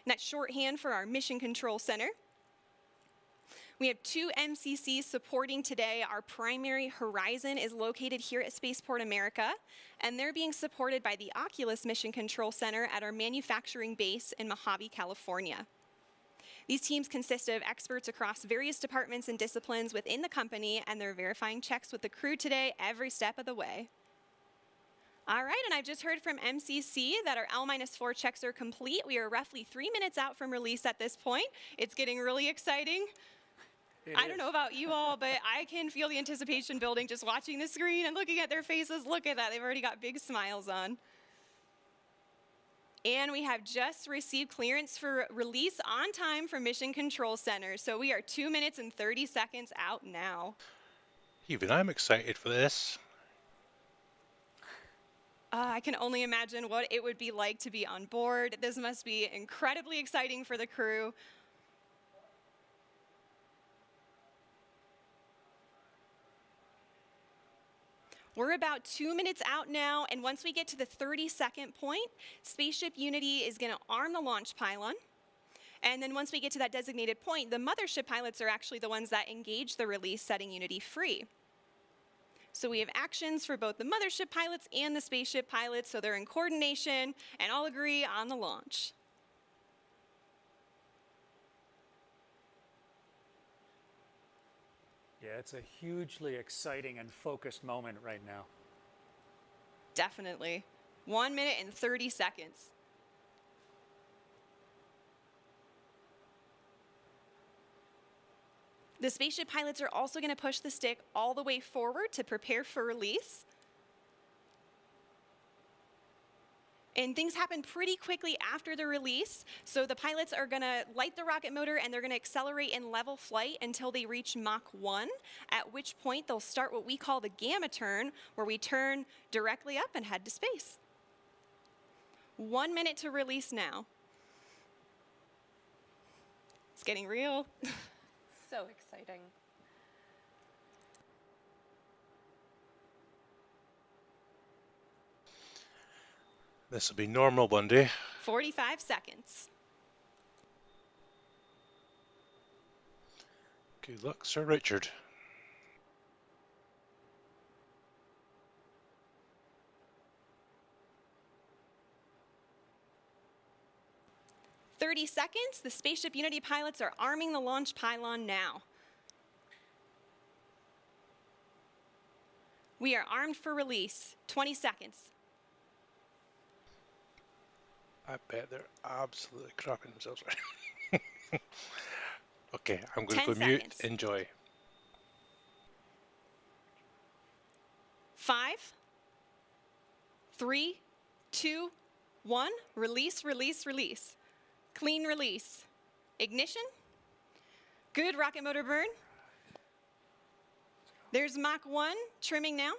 And that's shorthand for our Mission Control Center. We have 2 MCCs supporting today. Our primary Horizon is located here at Spaceport America, and they're being supported by the Oculus Mission Control Center at our manufacturing base in Mojave, California. These teams consist of experts across various departments and disciplines within the company, and they're verifying checks with the crew today every step of the way. All right, and I've just heard from MCC that our L-4 checks are complete. We are roughly 3 minutes out from release at this point. It's getting really exciting. I don't know about you all, but I can feel the anticipation building just watching the screen and looking at their faces. Look at that, they've already got big smiles on. And we have just received clearance for release on time from Mission Control Center. So we are 2 minutes and 30 seconds out now. Even I'm excited for this. I can only imagine what it would be like to be on board. This must be incredibly exciting for the crew. We're about 2 minutes out now, and once we get to the 30-second point, Spaceship Unity is going to arm the launch pylon. And then once we get to that designated point, the mothership pilots are actually the ones that engage the release, setting Unity free. So we have actions for both the mothership pilots and the spaceship pilots, so they're in coordination and all agree on the launch. Yeah, it's a hugely exciting and focused moment right now. Definitely. 1 minute and 30 seconds. The spaceship pilots are also going to push the stick all the way forward to prepare for release. And things happen pretty quickly after the release. So the pilots are going to light the rocket motor and they're going to accelerate in level flight until they reach Mach 1, at which point they'll start what we call the gamma turn, where we turn directly up and head to space. 1 minute to release now. It's getting real. So exciting. This will be normal one day. 45 seconds. Good luck, Sir Richard. "30 seconds. The Spaceship Unity pilots are arming the launch pylon now. We are armed for release. 20 seconds. I bet they're absolutely crapping themselves right now. Okay, I'm going to 10 go mute. seconds. Enjoy. 5, 3, 2, 1. Release, release, release. Clean release. Ignition. Good rocket motor burn. There's Mach 1 trimming now.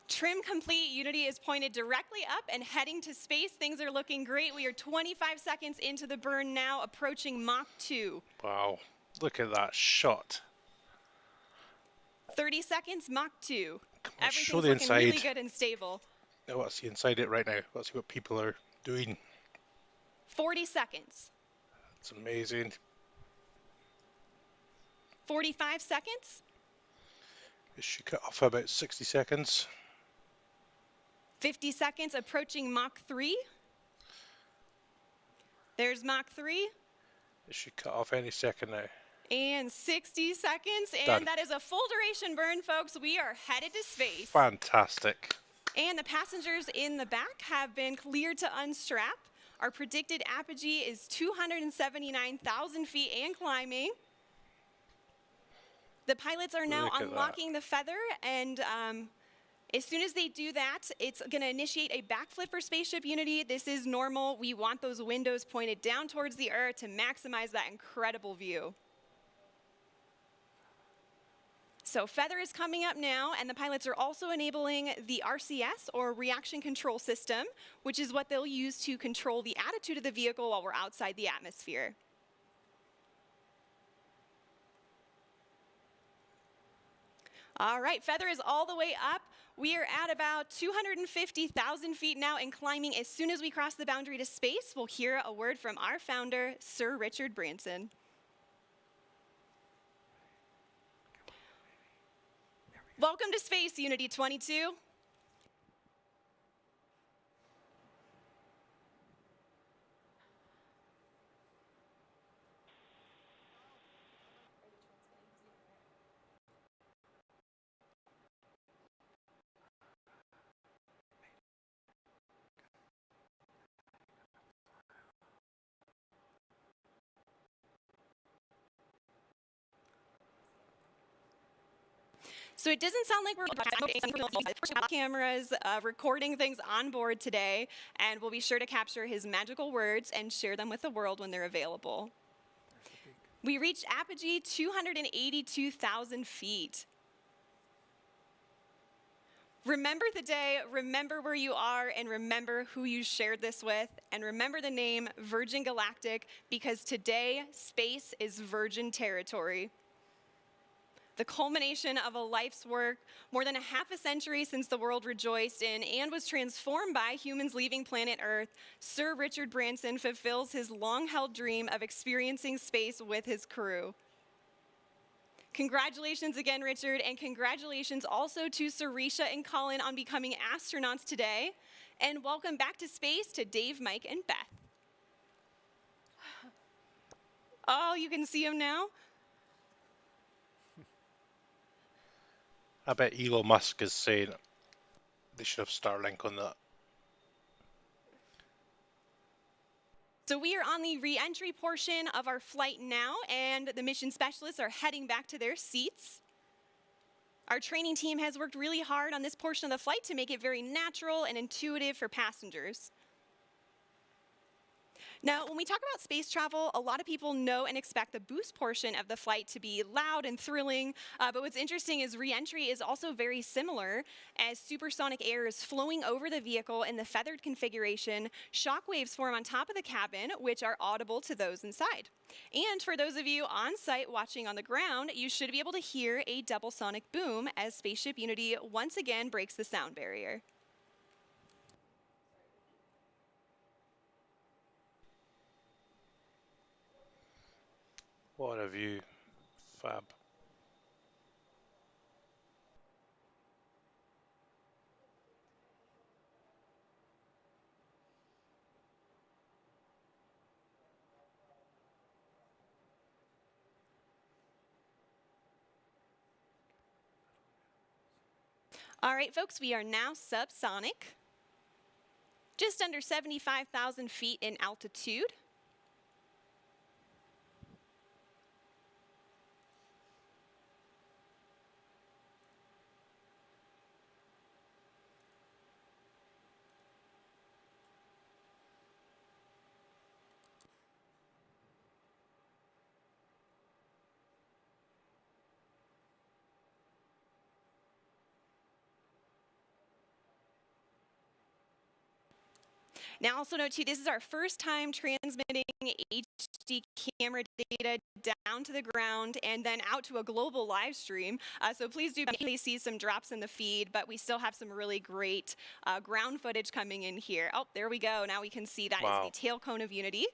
Trim complete. Unity is pointed directly up and heading to space. Things are looking great. We are 25 seconds into the burn now, approaching Mach 2. Wow, look at that shot. 30 seconds, Mach 2. On, show Everything's the looking really inside. good and stable. Now let's see inside it right now. Let's see what people are doing. 40 seconds. It's amazing. 45 seconds. It should cut off about 60 seconds. 50 seconds, approaching Mach 3. There's Mach 3. It should cut off any second now. And 60 seconds, and Done. that is a full duration burn, folks. We are headed to space. Fantastic. And the passengers in the back have been cleared to unstrap. Our predicted apogee is 279,000 feet and climbing. The pilots are now Look at unlocking the feather, and as soon as they do that, it's going to initiate a backflip for Spaceship Unity. This is normal. We want those windows pointed down towards the Earth to maximize that incredible view. So feather is coming up now, and the pilots are also enabling the RCS, or Reaction Control System, which is what they'll use to control the attitude of the vehicle while we're outside the atmosphere. All right, feather is all the way up. We are at about 250,000 feet now and climbing. As soon as we cross the boundary to space, we'll hear a word from our founder, Sir Richard Branson. Welcome to Space, Unity 22. So it doesn't sound like we're cameras recording things on board today, and we'll be sure to capture his magical words and share them with the world when they're available. We reached apogee 282,000 feet. Remember the day, remember where you are, and remember who you shared this with, and remember the name Virgin Galactic, because today, space is virgin territory. The culmination of a life's work, more than a half a century since the world rejoiced in and was transformed by humans leaving planet Earth, Sir Richard Branson fulfills his long-held dream of experiencing space with his crew. Congratulations again, Richard, and congratulations also to Sarisha and Colin on becoming astronauts today. And welcome back to space to Dave, Mike, and Beth. Oh, you can see them now? I bet Elon Musk is saying they should have Starlink on that. So we are on the re-entry portion of our flight now, and the mission specialists are heading back to their seats. Our training team has worked really hard on this portion of the flight to make it very natural and intuitive for passengers. Now, when we talk about space travel, a lot of people know and expect the boost portion of the flight to be loud and thrilling, but what's interesting is re-entry is also very similar, as supersonic air is flowing over the vehicle in the feathered configuration. Shock waves form on top of the cabin, which are audible to those inside. And for those of you on site watching on the ground, you should be able to hear a double sonic boom as Spaceship Unity once again breaks the sound barrier. What a view. Fab. All right, folks, we are now subsonic, just under 75,000 feet in altitude. Now, also note too, this is our first time transmitting HD camera data down to the ground and then out to a global live stream. So please do see some drops in the feed, but we still have some really great ground footage coming in here. Oh, there we go. Now we can see that is the tail cone of Unity.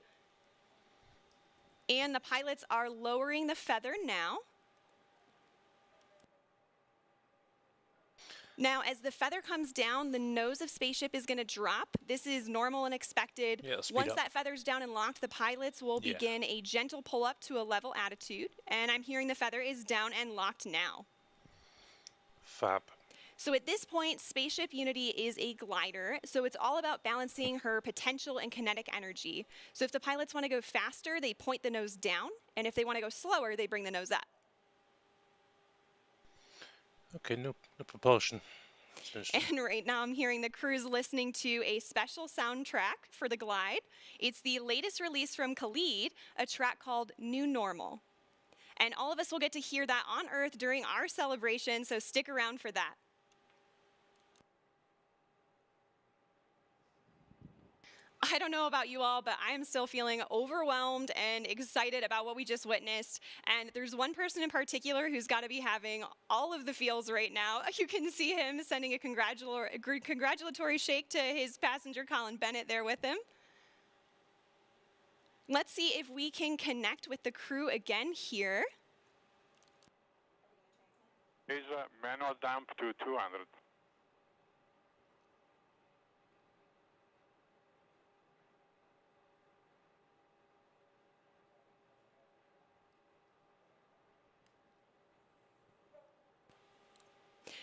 And the pilots are lowering the feather now. Now, as the feather comes down, the nose of Spaceship is going to drop. This is normal and expected. Yeah, speed Once up. that feather's down and locked, the pilots will begin a gentle pull up to a level attitude. And I'm hearing the feather is down and locked now. Fab. So at this point, Spaceship Unity is a glider, so it's all about balancing her potential and kinetic energy. So if the pilots want to go faster, they point the nose down, and if they want to go slower, they bring the nose up. Okay, no propulsion. And right now I'm hearing the crew's listening to a special soundtrack for the glide. It's the latest release from Khalid, a track called New Normal. And all of us will get to hear that on Earth during our celebration, so stick around for that. I don't know about you all, but I am still feeling overwhelmed and excited about what we just witnessed. And there's one person in particular who's got to be having all of the feels right now. You can see him sending a congratulatory shake to his passenger, Colin Bennett, there with him. Let's see if we can connect with the crew again here. Is manual dump to 200.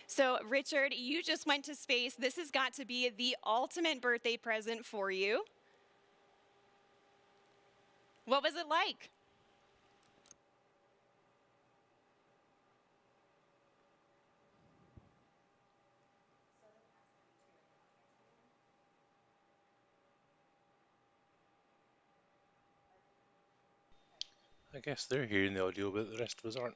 So, Richard, you just went to space. This has got to be the ultimate birthday present for you. What was it like? I guess they're hearing the audio, but the rest of us aren't.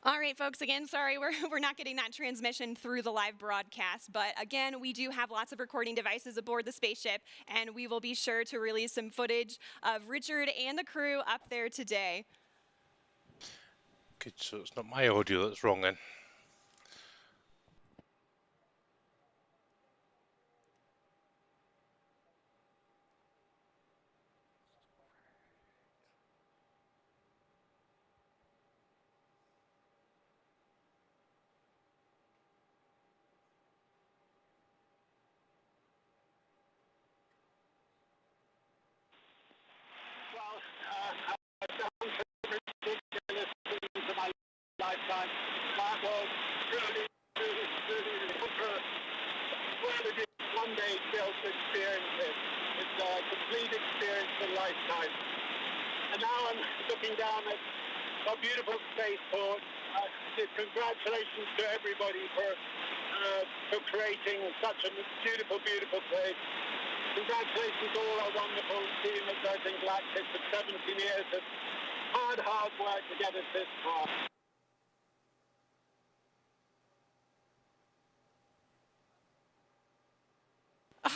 All right, folks, again, sorry, we're not getting that transmission through the live broadcast, but again, we do have lots of recording devices aboard the spaceship, and we will be sure to release some footage of Richard and the crew up there today. Good, so it's not my audio that's wrong then. Lifetime. That was really one day to be able to experience it. It's a complete experience of a lifetime. And now I'm looking down at a beautiful spaceport. Congratulations to everybody for creating such a beautiful, beautiful place. Congratulations to all our wonderful team at Virgin Galactic for 17 years of hard work to get us this far.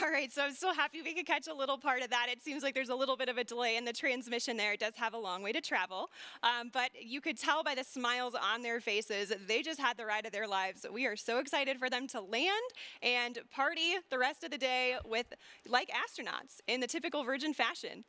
All right, so I'm so happy we could catch a little part of that. It seems like there's a little bit of a delay in the transmission there. It does have a long way to travel. But you could tell by the smiles on their faces, they just had the ride of their lives. We are so excited for them to land and party the rest of the day with, like astronauts, in the typical Virgin fashion.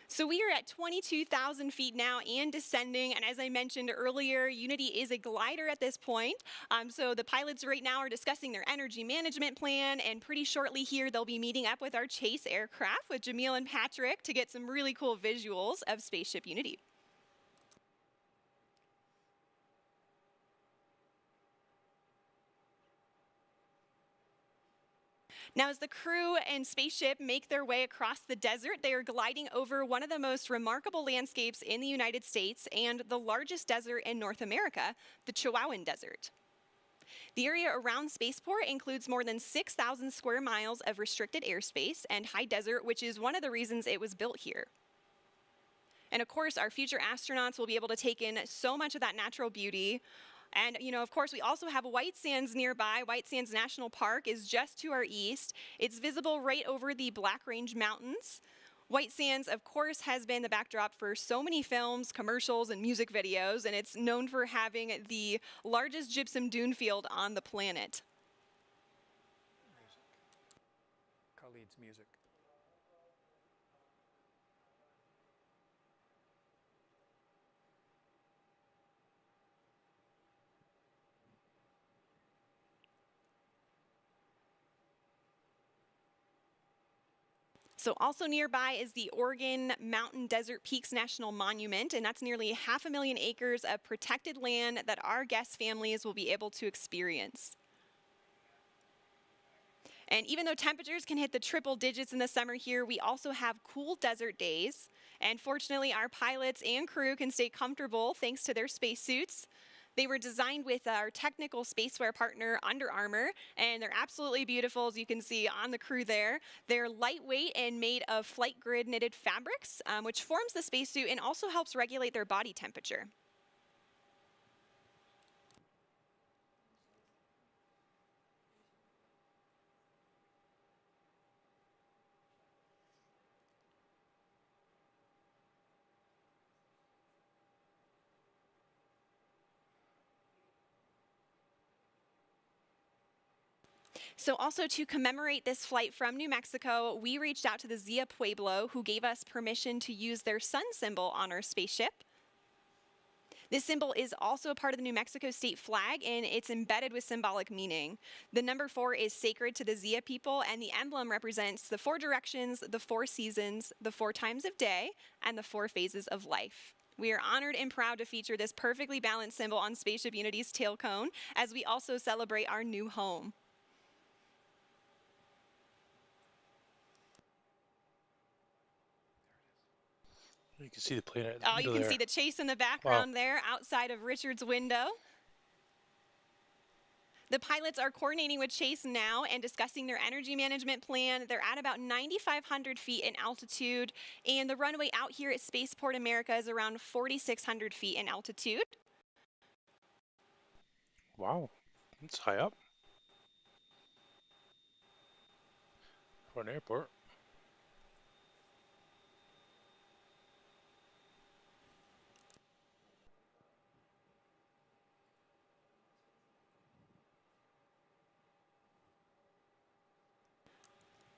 So we are at 22,000 feet now and descending. And as I mentioned earlier, Unity is a glider at this point. So the pilots right now are discussing their energy management plan. And pretty shortly here, they'll be meeting up with our chase aircraft with Jamil and Patrick to get some really cool visuals of Spaceship Unity. Now, as the crew and spaceship make their way across the desert, they are gliding over one of the most remarkable landscapes in the United States and the largest desert in North America, the Chihuahuan Desert. The area around Spaceport includes more than 6,000 square miles of restricted airspace and high desert, which is one of the reasons it was built here. And of course, our future astronauts will be able to take in so much of that natural beauty. And, you know, of course, we also have White Sands nearby. White Sands National Park is just to our east. It's visible right over the Black Range Mountains. White Sands, of course, has been the backdrop for so many films, commercials, and music videos, and it's known for having the largest gypsum dune field on the planet. Khalid's music. So also nearby is the Oregon Mountain Desert Peaks National Monument, and that's nearly 500,000 acres of protected land that our guest families will be able to experience. And even though temperatures can hit the triple digits in the summer here, we also have cool desert days. And fortunately, our pilots and crew can stay comfortable thanks to their spacesuits. They were designed with our technical spacewear partner, Under Armour, and they're absolutely beautiful, as you can see on the crew there. They're lightweight and made of flight grid knitted fabrics, which forms the spacesuit and also helps regulate their body temperature. So also to commemorate this flight from New Mexico, we reached out to the Zia Pueblo, who gave us permission to use their sun symbol on our spaceship. This symbol is also a part of the New Mexico state flag, and it's embedded with symbolic meaning. The number 4 is sacred to the Zia people, and the emblem represents the 4 directions, the 4 seasons, the 4 times of day, and the 4 phases of life. We are honored and proud to feature this perfectly balanced symbol on Spaceship Unity's tail cone, as we also celebrate our new home. You can see the plane out the Oh, you window can there. see the chase in the Wow. background there outside of Richard's window. The pilots are coordinating with Chase now and discussing their energy management plan. They're at about 9,500 feet in altitude, and the runway out here at Spaceport America is around 4,600 feet in altitude. Wow, that's high up for an airport.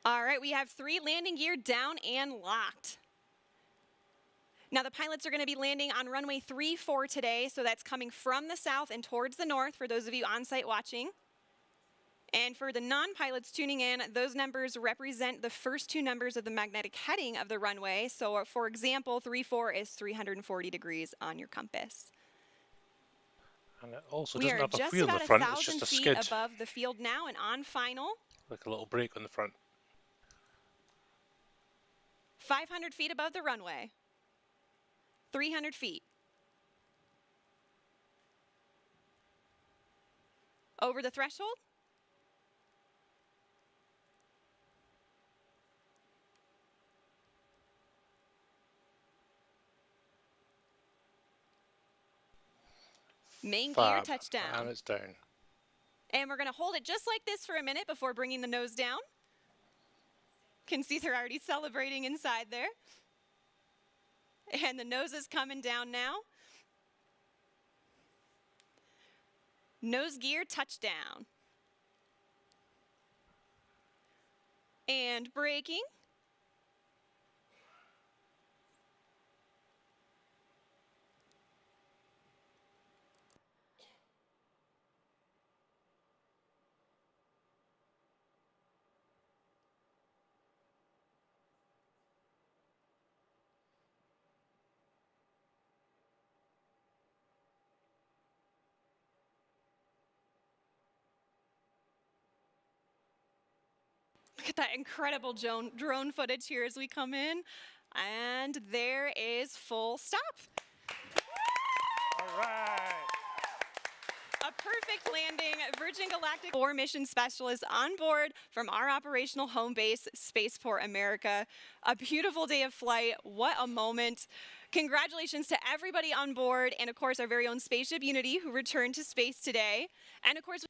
All right, we have 3 landing gear down and locked. Now the pilots are going to be landing on runway 34 today, so that's coming from the south and towards the north for those of you on site watching. And for the non-pilots tuning in, those numbers represent the first 2 numbers of the magnetic heading of the runway. So for example, 34 is 340 degrees on your compass. And it also We doesn't are have a just wheel in the about front, it's 1,000 just a feet skid, above the field now and on final. like a little brake on the front. 500 feet above the runway. 300 feet. Over the threshold. Main gear Fab. touchdown. And it's down. And we're going to hold it just like this for a minute before bringing the nose down. Can see they're already celebrating inside there. And the nose is coming down now. Nose gear touchdown. And braking. Look at that incredible drone footage here as we come in. And there is full stop. All right. A perfect landing. Virgin Galactic 4 mission specialists on board from our operational home base, Spaceport America. A beautiful day of flight. What a moment. Congratulations to everybody on board, and of course our very own spaceship Unity, who returned to space today. And of course,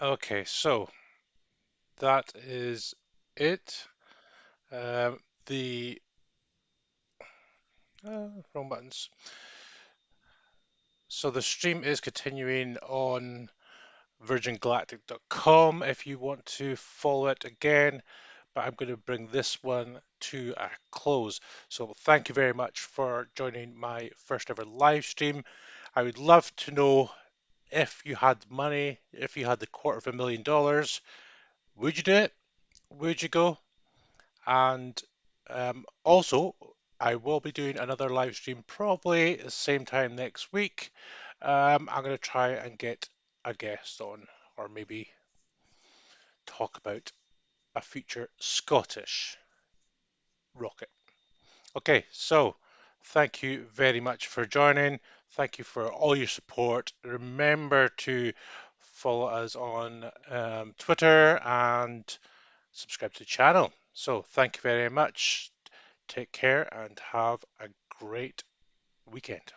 Okay, so that is it. The wrong buttons. So the stream is continuing on virgingalactic.com if you want to follow it again, but I'm going to bring this one to a close. So thank you very much for joining my first ever live stream. I would love to know, if you had money, if you had the $250,000, would you do it? Would you go? And also, I will be doing another live stream probably the same time next week. I'm going to try and get a guest on, or maybe talk about a future Scottish rocket. Okay, so thank you very much for joining. Thank you for all your support. Remember to follow us on Twitter and subscribe to the channel. So thank you very much. Take care and have a great weekend.